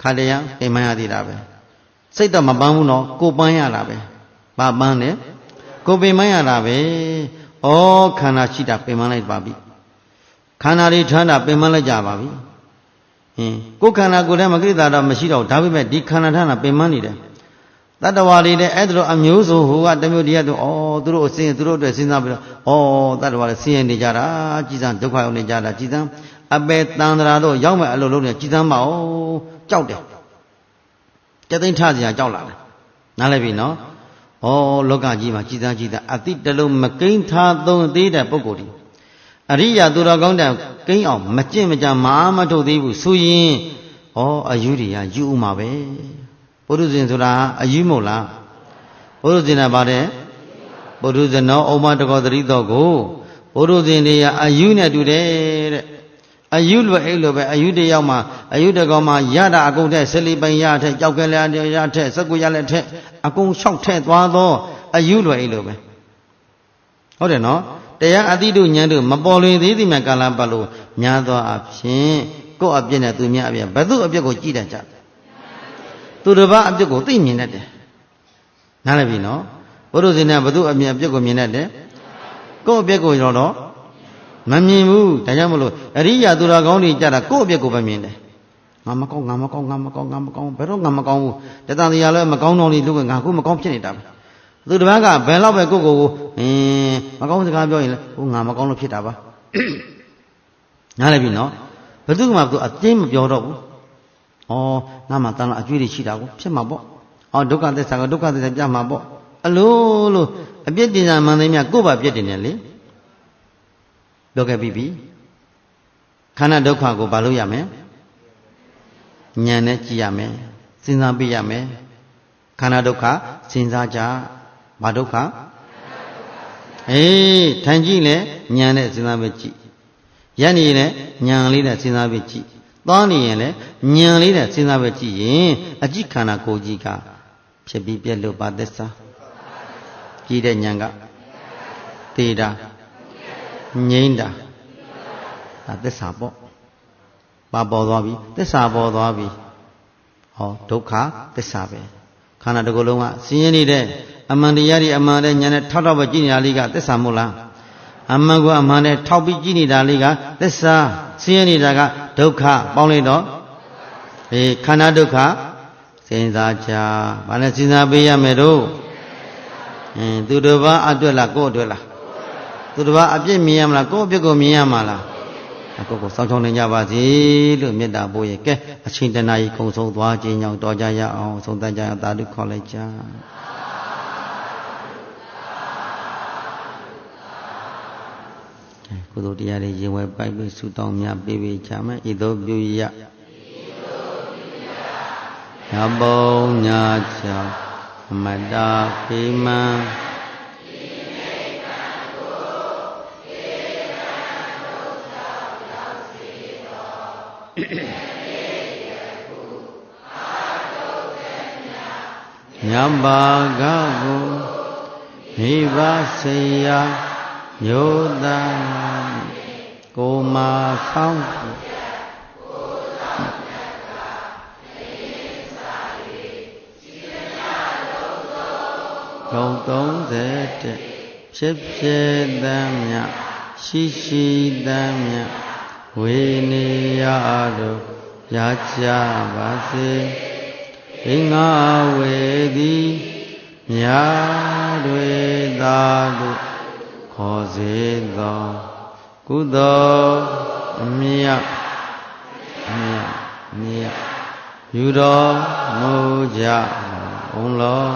ခါတရံအိမ်မရသေးတာပဲစိတ်တော့မပန်းဘူးနော်ကိုပန်းရတာပဲဘာပန်းလဲကိုပင်မရတာပဲဩခန္ဓာရှိတာပင်မလိုက်ပါပြီခန္ဓာတွေထမ်းတာပင်မလိုက်ကြပါပြီကိုခန္ဓာကိုယ်ထဲမှာကိလေသာတော့မရှိတော့ဒါပေမဲ့ဒီခန္ဓာထမ်းတာပင်မနေတယ်တတ္တဝါတွေလည်းအဲ့ဒါလိုအမျိုးစုံဟိုကတမျိုးတရားတို့သူတို့အစင်းသူတို့အတွက်စဉ်းစားပြီးတော့တတ္တဝါလည်းဆင်းရဲနေကြတာကြည်စံဒုက္ခရောက်နေကြတာကြည်စံအပေတန်တရာတို့ရောက်မဲ့အလုပ်လုံးနေကြည်စံမအောင်ကြောက်တယ်တသိန်းထစရာကြောက်လာတယ်နားလည်ပြီနော်လောကကြီးမှာကြည်စံအတိတလုံးမကိန်းထားသုံးသေးတဲ့ပုဂ္ဂိုလ်ဒီအရိယာသူတော်ကောင်းတဲ့ကိန်းအောင်မကျင့်မကြမာမထုတ်သေးဘူးဆိုရင်အယူတွေကယူဥမှာပဲပုရုဇဉ်ဆိုတာအယူမို့လားပုရုဇဉ်ကပါတယ်ပုရုဇနောဩမတကောသတိတော်ကိုပုရုဇဉ်တွေကအယူနဲ့တူတယ်တဲ့အယူလိုအဲ့လိုပဲအယူတယောက်မှာအယူတကောမှာရတာအကုန်ထက်ဆလီပိုင်ရထက်ကြောက်ကလေးရထက်စက်ကူရလက်ထက်အကုန်လျှောက်ထက်သွားသောအယူလိုအဲ့လိုပဲဟုတ်တယ်နော်တရားအတိတို့ဉာဏ်တို့မပေါ်လွင်သေးသည်မြတ်ကာလပတ်လို့များသောအဖြစ်ကိုယ့်အပြစ်နဲ့သူများအပြစ်ဘယ်သူအပြစ်ကိုကြည်တတ်ကြသူတစ်ပါးအပြစ်ကိုသိမြင်တတ်တယ်နားလည်ပြီနော်ဘုရုဇင်ကဘယ်သူအပြစ်ကိုမြင်တတ်တယ်ကိုယ့်အပြစ်ကိုတော့မမြင်ဘူးဒါကြောင့်မလို့အရိယာသူတော်ကောင်းတွေကြတာကိုယ့်အပြစ်ကိုပဲမြင်တယ်ငါမကောင်းဘယ်တော့ငါမကောင်းဘူးတတန်တရားလည်းမကောင်းတော့လို့ငါခုမကောင်းဖြစ်နေတာပဲသူတစ်ပါးကဘယ်တော့ပဲကိုယ့်ကိုမကောင်းစကားပြောရင်လည်းငါမကောင်းလို့ဖြစ်တာပါနားလည်ပြီနော်ဘယ်သူမှသူအတင်းမပြောတော့ဘူးငါမှတန်လာအကျွေးတွေရှိတာကိုဖြစ်မှာပေါ့ဒုက္ခသစ္စာကဒုက္ခသစ္စာပြမှာပေါ့အလိုအပြစ်တင်ကြမှန်သိမြကိုယ့်ဘာပြစ်တင်တယ်လေပြောခဲ့ပြီခန္ဓာဒုက္ခကိုဘာလို့ရမလဲဉာဏ်နဲ့ကြည့်ရမယ်စဉ်းစားပြရမယ်ခန္ဓာဒုက္ခစဉ်းစားကြဘာဒုက္ခထိုင်ကြည့်လေဉာဏ်နဲ့စဉ်းစားပြကြည့်ရပ်နေရင်လည်းဉာဏ်လေးနဲ့စဉ်းစားပြကြည့်သွားနေရင်လည်းဉာဏ်လေးနဲ့စဉ်းစားပြကြည့်ရင်အကြည့်ခန္ဓာကိုယ်ကြီးကဖြစ်ပြီးပြက်လို့ပါသစ္စာကြည့်တဲ့ဉာဏ်ကသေတာငြိမ့်တာဒါသစ္စာပေါ့ဘာပေါ်သွားပြီသစ္စာပေါ်သွားပြီဒုက္ခသစ္စာပဲခန္ဓာတစ်ခုလုံးကဆင်းရဲနေတဲ့အမှန်တရားတွေအမှန်တဲ့ဉာဏ်နဲ့ထောက်ပဲကြည့်နေတာလေးကသစ္စာမို့လားအမှန်ကအမှန်နဲ့ထောက်ပြီးကြည့်နေတာလေးကသစ္စာဆင်းရဲနေတာကဒုက္ခပေါင်းလိုက်တော့ခန္ဓာဒုက္ခစဉ်းစားကြဘာနဲ့စဉ်းစားပေးရမယ်တို့သူတစ်ပါးအတွက်လားကိုယ့်အတွက်လားသူတစ်ပါးအပြစ်မြင်ရမလားကိုယ့်အပြစ်ကိုမြင်ရမှာလားကိုယ်ကိုစောင့်ရှောက်နေကြပါစေလို့မေတ္တာပို့ရကဲအချိန်တနာကြီးခုံဆုံးသွားခြင်းကြောင့်တော်ကြရအောင်ဆုံးသတ်ကြအောင်သာဓုခေါ်လိုက်ကြကုသိုလ်တရားတွေရင်ဝဲပိုက်ပြီးဆုတောင်းများပေးပေးကြမယ်ဤသို့ပြုရရပုံညာချောအမတ္တဖေမံညဘာကကိုမိဘဆေယညိုတာကိုမာဆောင်းဂုံ30ဖြစ်ဖြစ်တမ်းမြရှိတမ်းမြဝေနေရတို့ရကြပါစေအင်္ဂါဝေသည်မြာတွေသာတို့ခေါ်စေသောကုသိုလ်အမြတ်ယူတော်မူကြဘုံလော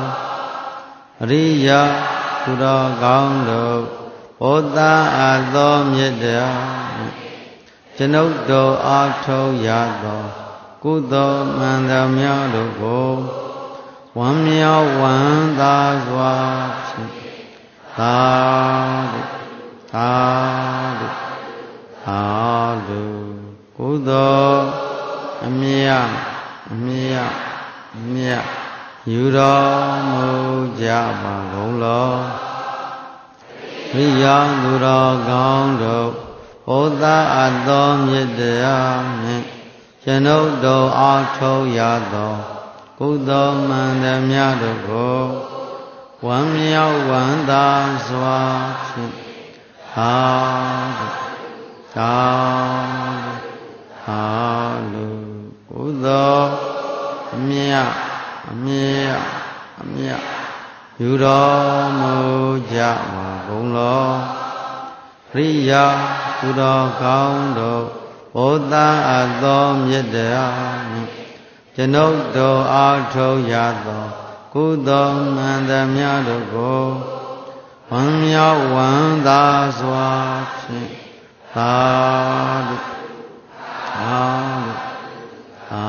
အရိယာသူတော်ကောင်းတို့ဩသာအပ်သောမြတ်တရားကျွန်ုပ်တို့အားထုတ်ရသောကုသိုလ်မှန်သမျှတို့ကိုဝမ်းမြောက်ဝမ်းသာစွာဖြင့်သာဓုကုသိုလ်အမြတ် မြတ်မြတ်ယူတော်မူကြပါကုန်လောရိယာသူတော်ကောင်းတို့ဘုရားအသောမြတ်တရားနှင့်ကျွန်ုပ်တို့အားထုတ်ရသောကုသိုလ်မှန်သမျှတို့ကိုဝမ်းမြောက်ဝမ်းသာစွာဖြင့်သာသာသာလူကုသိုလ်အမြတ်အမြတ်အမြတ်ယူတော်မူကြပါကုန်လောရိယာသူတော်ကောင်းတို့ဘုရားအသောမြတ်တရားနှင့်ကျွန်ုပ်တို့အားထုတ်ရသောကုသိုလ်မှန်သမျှတို့ကိုဝမ်းမြောက်ဝမ်းသာစွာဖြင့်သာဓုသာဓုသာ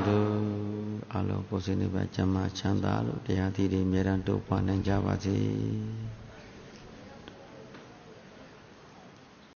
ဓုအလောကိုယ်စိတ်နှပါကျမ်းမာချမ်းသာလို့တရားသီးတွေအမြဲတမ်းတိုးပွားနိုင်ကြပါစေ